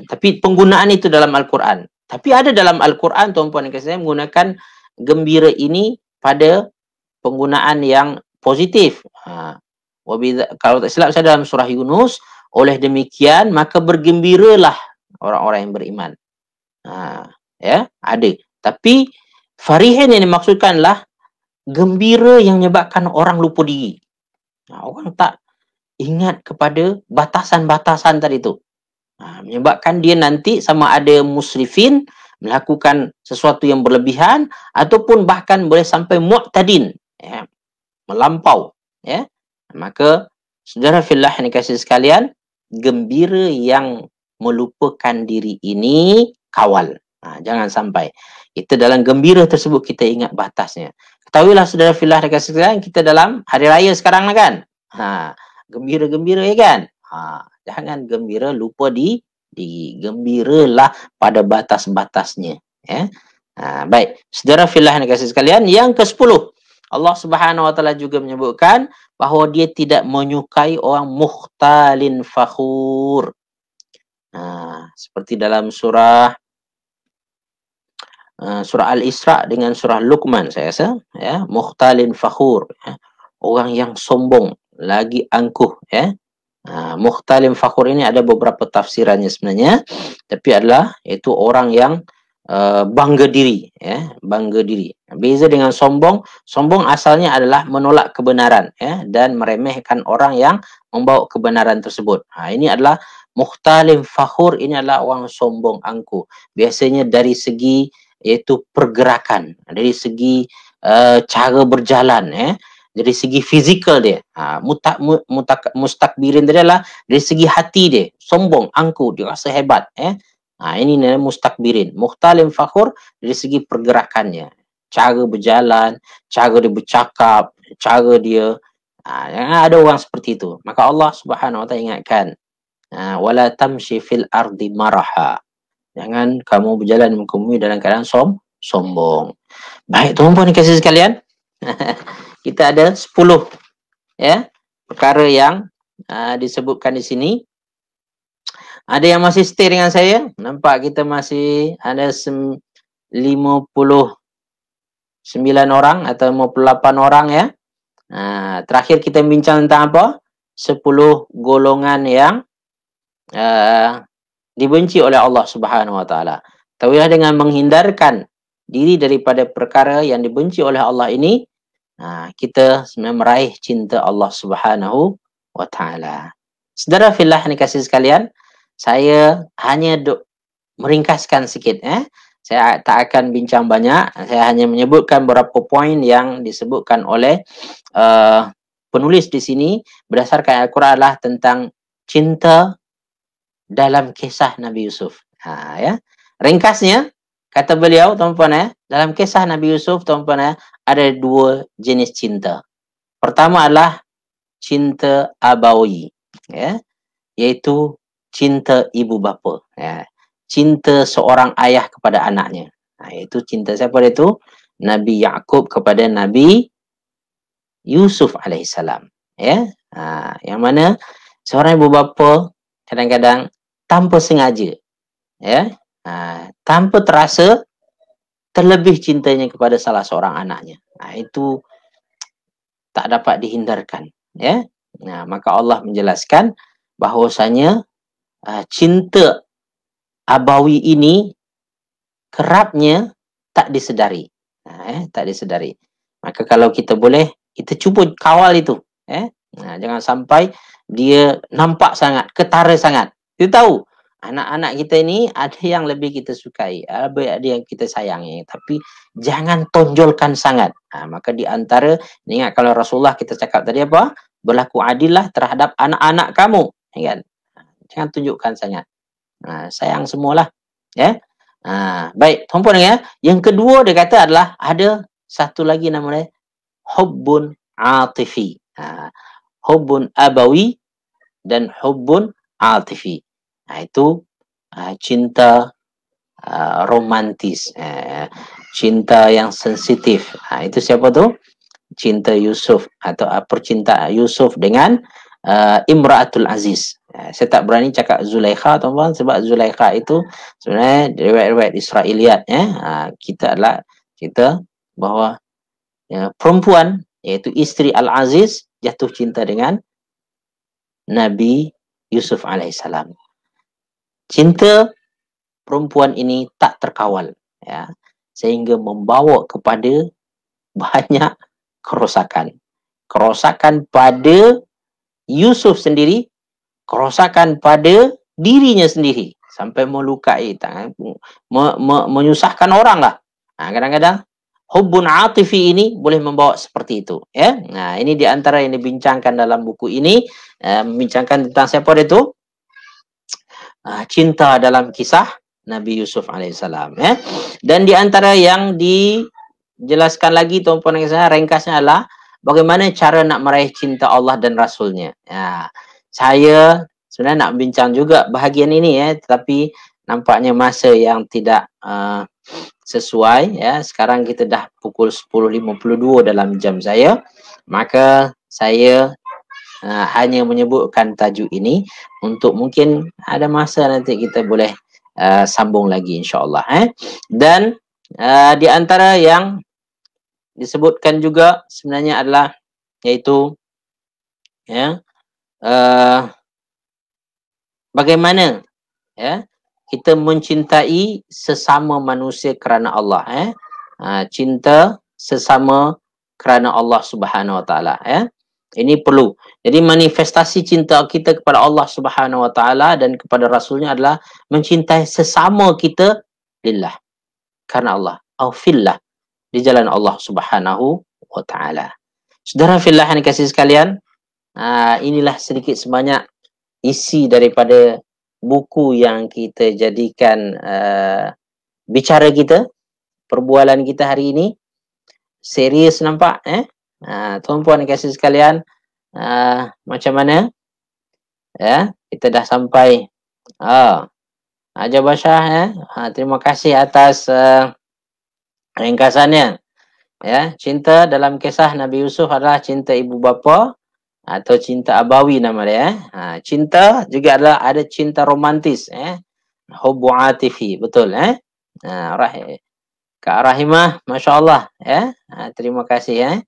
Tapi penggunaan itu dalam Al-Quran. Tapi ada dalam Al-Quran tuan-puan menggunakan gembira ini pada penggunaan yang positif. Kalau tak silap saya dalam surah Yunus, oleh demikian maka bergembiralah orang-orang yang beriman. Ya, ada. Tapi farihin yang dimaksudkanlah gembira yang menyebabkan orang lupa diri. Orang tak ingat kepada batasan-batasan tadi tu. Menyebabkan dia nanti sama ada musrifin, melakukan sesuatu yang berlebihan, ataupun bahkan boleh sampai mu'tadin, ya, melampau. Ya. Maka, saudara fillah yang dikasihi sekalian, gembira yang melupakan diri ini kawal. Jangan sampai. Kita dalam gembira tersebut kita ingat batasnya. Ketahuilah saudara fillah yang dikasihi sekalian, kita dalam hari raya sekarang lah kan. Gembira-gembira ya kan. Jangan gembira lupa digembiralah pada batas-batasnya. Ya. Baik, saudara fillah yang dikasihi sekalian, yang ke-10, Allah Subhanahu wa taala juga menyebutkan bahawa dia tidak menyukai orang mukhtalin fakhur. Seperti dalam surah Al-Isra dengan surah Luqman, saya rasa, ya, mukhtalin fakhur, ya. Orang yang sombong lagi angkuh, ya. Mukhtalin fakhur ini ada beberapa tafsirannya sebenarnya, tapi adalah itu orang yang bangga diri, ya, bangga diri. Beza dengan sombong. Sombong asalnya adalah menolak kebenaran, ya, dan meremehkan orang yang membawa kebenaran tersebut. Ini adalah mukhtalin fakhur, ini adalah orang sombong angkuh. Biasanya dari segi iaitu pergerakan, dari segi cara berjalan, ya. Dari segi fizikal dia, mustakbirin dia adalah dari segi hati dia, sombong, angkuh, dia rasa hebat, ini namanya mustakbirin. Mukhtalin fakhur dari segi pergerakannya, cara berjalan, cara dia bercakap, cara dia, ada orang seperti itu. Maka Allah Subhanahu wa taala ingatkan, wala tamshi fil ardi maraha. Jangan kamu berjalan di muka bumi dalam keadaan sombong. Baik, tuan-tuan dikasihi sekalian. Kita ada 10, ya, perkara yang disebutkan di sini. Ada yang masih stay dengan saya? Nampak kita masih ada 59 orang atau 58 orang, ya. Terakhir kita bincang tentang apa? 10 golongan yang dibenci oleh Allah Subhanahu wa taala. Tahuilah dengan menghindarkan diri daripada perkara yang dibenci oleh Allah ini, kita sebenarnya meraih cinta Allah Subhanahu wa taala. Saudara fillah yang dikasihi sekalian, saya hanya meringkaskan sikit, Saya tak akan bincang banyak. Saya hanya menyebutkan beberapa poin yang disebutkan oleh penulis di sini berdasarkan Al-Quran adalah tentang cinta dalam kisah Nabi Yusuf. Ya. Ringkasnya, kata beliau, tuan-tuan, dalam kisah Nabi Yusuf, tuan-tuan, ada 2 jenis cinta. Pertama adalah cinta abawi, ya, iaitu cinta ibu bapa, ya. Cinta seorang ayah kepada anaknya. Iaitu cinta siapa dia tu? Nabi Yaqub kepada Nabi Yusuf alaihissalam, ya. Yang mana seorang ibu bapa kadang-kadang tanpa sengaja, ya, tanpa terasa terlebih cintanya kepada salah seorang anaknya. Itu tak dapat dihindarkan, ya. Maka Allah menjelaskan bahwasanya cinta abawi ini kerapnya tak disedari, tak disedari. Maka kalau kita boleh, kita cuba kawal itu, jangan sampai dia nampak sangat, ketara sangat. Kita tahu anak-anak kita ini ada yang lebih kita sukai, ada yang kita sayangi, tapi jangan tonjolkan sangat. Maka di antara, ingat kalau Rasulullah kita cakap tadi apa? Berlaku adillah terhadap anak-anak kamu, kan? Jangan tunjukkan sangat. Sayang semualah, ya. Baik, tuan-tuan, ya. Yang kedua dia kata adalah ada satu lagi namanya hubbun atifi. Hubbun abawi dan hubbun atifi. Itu cinta romantis, cinta yang sensitif. Itu siapa tu? Cinta Yusuf atau percintaan Yusuf dengan Imra'atul Aziz. Saya tak berani cakap Zulaikha, tuan-tuan, sebab Zulaikha itu sebenarnya riwayat-riwayat Israiliyat, kita adalah cerita bahawa perempuan iaitu isteri Al-Aziz jatuh cinta dengan Nabi Yusuf alaihissalam. Cinta perempuan ini tak terkawal, ya, sehingga membawa kepada banyak kerosakan. Kerosakan pada Yusuf sendiri, kerosakan pada dirinya sendiri, sampai melukai, menyusahkan orang lah. Kadang-kadang hubbun atifi ini boleh membawa seperti itu, ya. Nah, ini di antara yang dibincangkan dalam buku ini, membincangkan tentang siapa dia tu? Cinta dalam kisah Nabi Yusuf alaihissalam, ya. Dan di antara yang dijelaskan lagi tuan-puan dan puan, ringkasnya adalah bagaimana cara nak meraih cinta Allah dan Rasulnya. Ya, saya sebenarnya nak bincang juga bahagian ini, ya, tetapi nampaknya masa yang tidak sesuai, ya. Sekarang kita dah pukul 10.52 dalam jam saya, maka saya hanya menyebutkan tajuk ini untuk mungkin ada masa nanti kita boleh sambung lagi insya-Allah, Dan di antara yang disebutkan juga sebenarnya adalah yaitu, ya, bagaimana, ya, kita mencintai sesama manusia kerana Allah, cinta sesama kerana Allah Subhanahu Wa Taala, ya. Ini perlu. Jadi manifestasi cinta kita kepada Allah Subhanahu Wa Taala dan kepada Rasulnya adalah mencintai sesama kita lillah, karena Allah, au fillah, di jalan Allah Subhanahu Wa Taala. Saudara fillah yang dikasihi sekalian, inilah sedikit sebanyak isi daripada buku yang kita jadikan bicara kita, perbualan kita hari ini. Serius nampak, tuan-puan dikasihi sekalian, macam mana? Ya, kita dah sampai. Haji Basyah, terima kasih atas ringkasannya. Ya, cinta dalam kisah Nabi Yusuf adalah cinta ibu bapa atau cinta abawi nama dia. Cinta juga adalah ada cinta romantis, hubbu atifi, betul, Kak Rahimah, masya-Allah, ya. Terima kasih,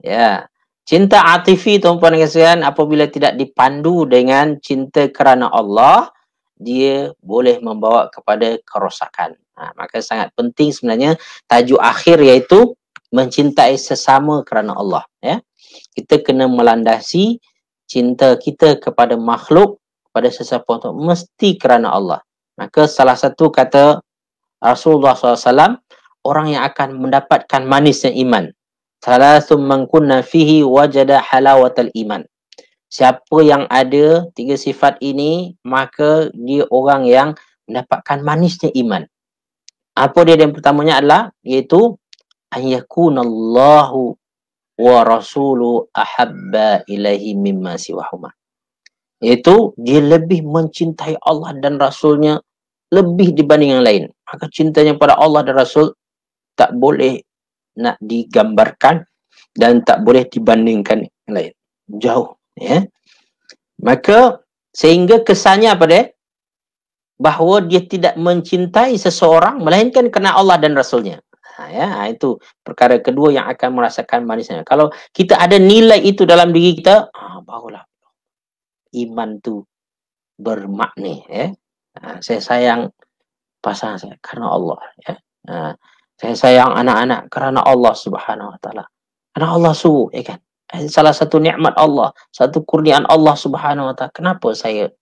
ya. Cinta atifi, tuan-puan dan sekalian, apabila tidak dipandu dengan cinta kerana Allah, dia boleh membawa kepada kerosakan. Maka sangat penting sebenarnya tajuk akhir iaitu mencintai sesama kerana Allah, ya. Kita kena melandasi cinta kita kepada makhluk, kepada sesiapa, mesti kerana Allah. Maka salah satu kata Rasulullah SAW, orang yang akan mendapatkan manisnya iman. Thalathum man kunna fihi wajada halawatal iman. Siapa yang ada 3 sifat ini, maka dia orang yang mendapatkan manisnya iman. Apa dia yang pertamanya adalah, iaitu an yakunallahu wa rasulu ahabba ilaihi mimma siwahuma. Iaitu dia lebih mencintai Allah dan Rasulnya lebih dibanding yang lain. Maka cintanya pada Allah dan Rasul tak boleh nak digambarkan dan tak boleh dibandingkan yang lain. Jauh, ya. Maka sehingga kesannya apa dia? Bahawa dia tidak mencintai seseorang melainkan kerana Allah dan Rasulnya. Itu perkara kedua yang akan merasakan manisnya. Kalau kita ada nilai itu dalam diri kita, barulah iman tu bermakna, ya. Saya sayang pasangan saya kerana Allah, ya. Saya sayang anak-anak kerana Allah Subhanahu Wa Taala. Kerana Allah suruh, ya kan? Salah satu nikmat Allah, satu kurniaan Allah Subhanahu Wa Taala. Kenapa saya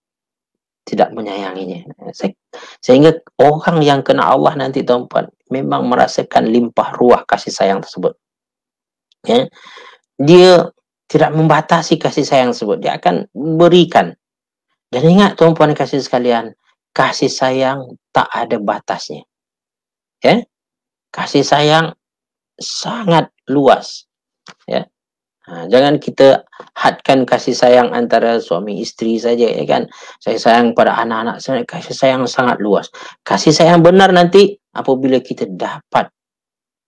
tidak menyayanginya? Sehingga orang yang kena Allah nanti, tuan-puan, memang merasakan limpah ruah kasih sayang tersebut. Ya. Dia tidak membatasi kasih sayang tersebut. Dia akan berikan. Dan ingat, tuan-puan kasih sekalian, kasih sayang tak ada batasnya. Ya. Kasih sayang sangat luas. Ya. Jangan kita hadkan kasih sayang antara suami isteri saja, ya kan? Saya sayang pada anak-anak saya, kasih sayang sangat luas. Kasih sayang benar nanti apabila kita dapat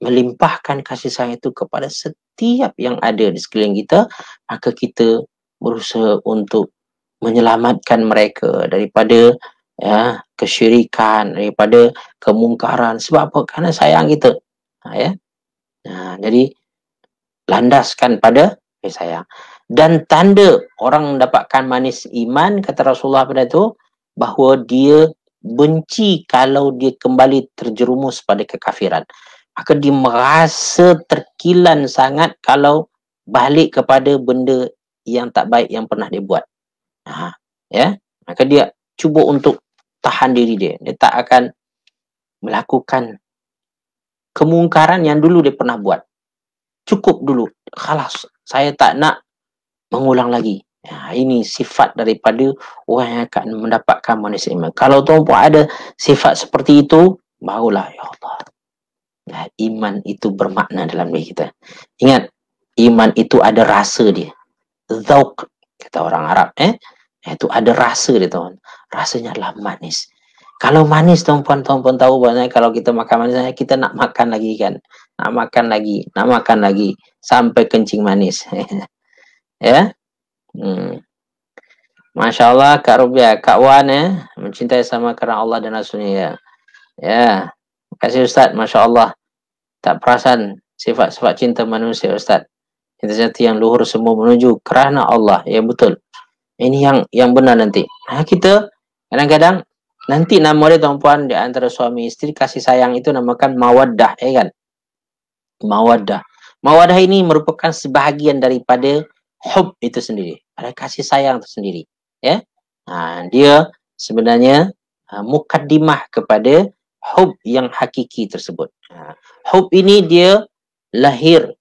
melimpahkan kasih sayang itu kepada setiap yang ada di sekeliling kita, maka kita berusaha untuk menyelamatkan mereka daripada, ya, kesyirikan, daripada kemungkaran. Sebab apa? Kerana sayang kita. Ya. Jadi landaskan pada kasih sayang. Dan tanda orang mendapatkan manis iman, kata Rasulullah pada itu, bahawa dia benci kalau dia kembali terjerumus pada kekafiran. Maka dia merasa terkilan sangat kalau balik kepada benda yang tak baik yang pernah dia buat. Ya, maka dia cuba untuk tahan diri dia. Dia tak akan melakukan kemungkaran yang dulu dia pernah buat. Cukup dulu. Khalas, saya tak nak mengulang lagi. Ya, ini sifat daripada orang yang akan mendapatkan manusia iman. Kalau tuan-puan ada sifat seperti itu, barulah ya Allah. Ya, iman itu bermakna dalam diri kita. Ingat, iman itu ada rasa dia. Zauq, kata orang Arab. Itu ada rasa dia, tuan. Rasanya adalah manis. Kalau manis, tuan-puan tahu bahwa kalau kita makan manis, kita nak makan lagi kan. Nak makan lagi. Sampai kencing manis. Ya. Masya Allah, Kak Rubiah, Kak Wan mencintai sama kerana Allah dan Rasulnya ya. Ya. Terima kasih Ustaz, Masya Allah. Tak perasan sifat-sifat cinta manusia Ustaz. Jati yang luhur semua menuju kerana Allah. Ya betul. Ini yang benar nanti. Kita kadang-kadang nanti nama dia tuan-puan di antara suami isteri kasih sayang itu namakan mawaddah, kan? Mawaddah. Mawaddah ini merupakan sebahagian daripada hub itu sendiri. Ada kasih sayang itu sendiri. Ya. Dia sebenarnya mukaddimah kepada hub yang hakiki tersebut. Hub ini dia lahir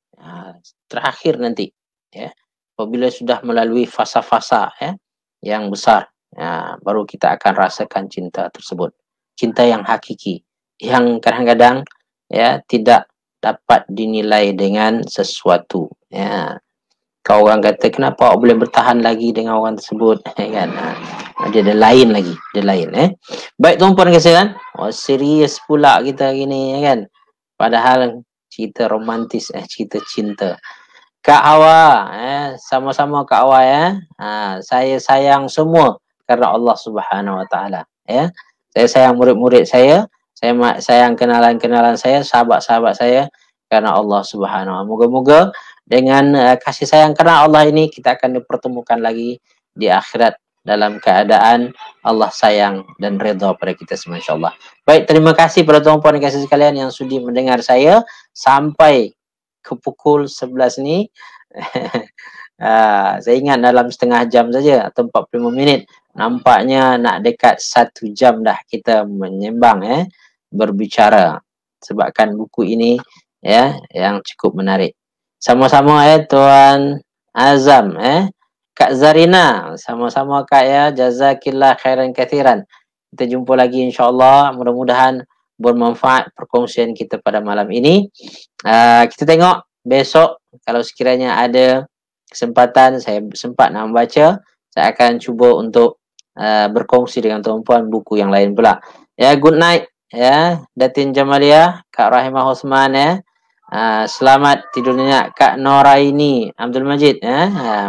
terakhir nanti. Ya. Apabila sudah melalui fasa-fasa yang besar, baru kita akan rasakan cinta tersebut. Cinta yang hakiki. Yang kadang-kadang tidak dapat dinilai dengan sesuatu. Ya. Kau orang kata, kenapa awak boleh bertahan lagi dengan orang tersebut? Kan? Dia ada lain lagi. Dia lain. Baik tuan-puan kasihan. Serius pula kita gini. Kan? Padahal cerita romantis. Cerita cinta. Kak Hawa. Sama-sama Kak Hawa saya sayang semua kerana Allah Subhanahu Wa Taala. Saya sayang murid-murid saya. Saya sayang kenalan-kenalan saya. Sahabat-sahabat saya. Kerana Allah Subhanahu Wa Taala. Moga-moga dengan kasih sayang kerana Allah ini kita akan dipertemukan lagi di akhirat dalam keadaan Allah sayang dan redha pada kita semua insyaAllah. Baik, terima kasih pada tuan-puan dan kasih sekalian yang sudi mendengar saya sampai ke pukul 11 ni. Saya ingat dalam setengah jam saja atau 45 minit. Nampaknya nak dekat 1 jam dah kita menyembang berbicara. Sebabkan buku ini yang cukup menarik. Sama-sama Tuan Azam Kak Zarina, sama-sama Kak jazakillah khairan kathiran. Kita jumpa lagi insya-Allah, mudah-mudahan bermanfaat perkongsian kita pada malam ini. Kita tengok besok kalau sekiranya ada kesempatan saya sempat nak membaca, saya akan cuba untuk berkongsi dengan tuan-puan buku yang lain pula. Good night Datin Jamalia, Kak Rahimah Osman selamat tidur nyenyak Kak Noraini Abdul Majid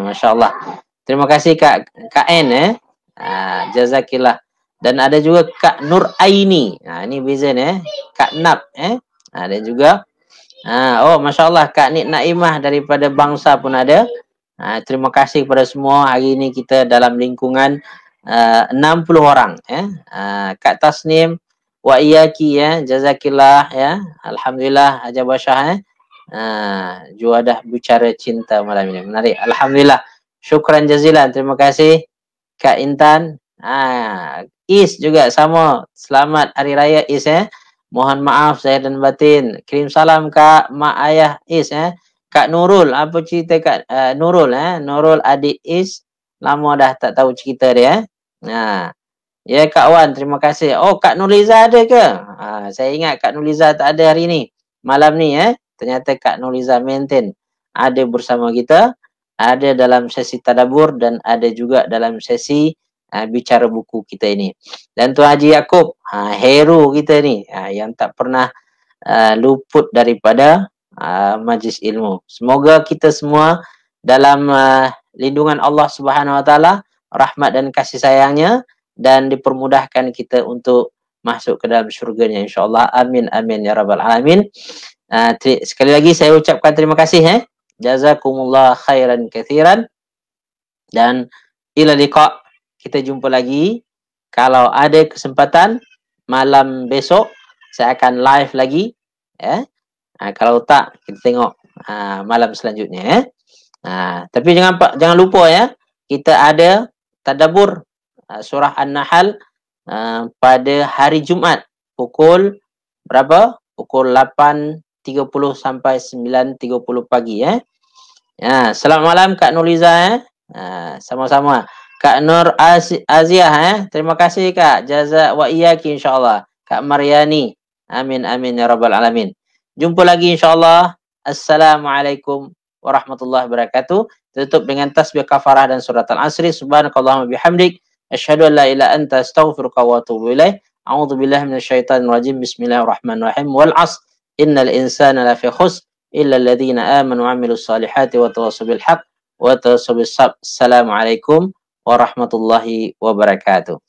Masya Allah. Terima kasih Kak N jazakillah. Dan ada juga Kak Nur Aini. Ini beza Kak Nap ada juga. Masya Allah Kak Nik Naimah daripada Bangsa pun ada. Terima kasih kepada semua. Hari ini kita dalam lingkungan 60 orang Kak Tasnim wa iyaki jazakillah alhamdulillah Haja Basyah juadah bicara cinta malam ini menarik, alhamdulillah, syukran jazilan, terima kasih Kak Intan. Is juga sama, selamat hari raya Is mohon maaf saya dan batin, kirim salam Kak mak ayah Is Kak Nurul, apa cerita Kak Nurul Nurul adik Is, lama dah tak tahu cerita dia ya Kak Wan, terima kasih. Kak Nuliza ada ke? Saya ingat Kak Nuliza tak ada hari ni. Malam ni ternyata Kak Nuliza maintain. Ada bersama kita. Ada dalam sesi tadabur dan ada juga dalam sesi bicara buku kita ini. Dan Tuan Haji Yaakob, hero kita ni. Yang tak pernah luput daripada majlis ilmu. Semoga kita semua dalam lindungan Allah Subhanahu Wa Taala, rahmat dan kasih sayangnya, dan dipermudahkan kita untuk masuk ke dalam syurganya insyaAllah. Amin, amin, ya rabbal alamin. Sekali lagi saya ucapkan terima kasih. Jazakumullah khairan kathiran. Dan ila liqa, kita jumpa lagi. Kalau ada kesempatan malam besok saya akan live lagi, ya. Kalau tak kita tengok malam selanjutnya, ya. Tapi jangan lupa, ya, kita ada tadabbur surah An-Nahl pada hari Jumaat pukul berapa? Pukul 8.30 sampai 9.30 pagi, ya. Selamat malam Kak Nurliza, ya. Sama-sama. Kak Nur Aziah, terima kasih Kak. Jaza wa iyyaki insyaallah. Kak Maryani. Amin amin ya rabbal alamin. Jumpa lagi insyaallah. Assalamualaikum warahmatullahi wabarakatuh. Tutup dengan tasbih kafarah dan surat Al-Asri. Subhanakallahumma bihamdik, asyhadu an la ilaha anta astaghfiruka wa atubu ilaik. A'udzu billahi minasyaitonir rajim. Bismillahirrahmanirrahim. Wal 'asr. Innal insana lafi khusr illa alladhina amanu wa 'amilus salihati wa tawassaw bil haqq wa tawassaw bis sabr. Assalamualaikum warahmatullahi wabarakatuh.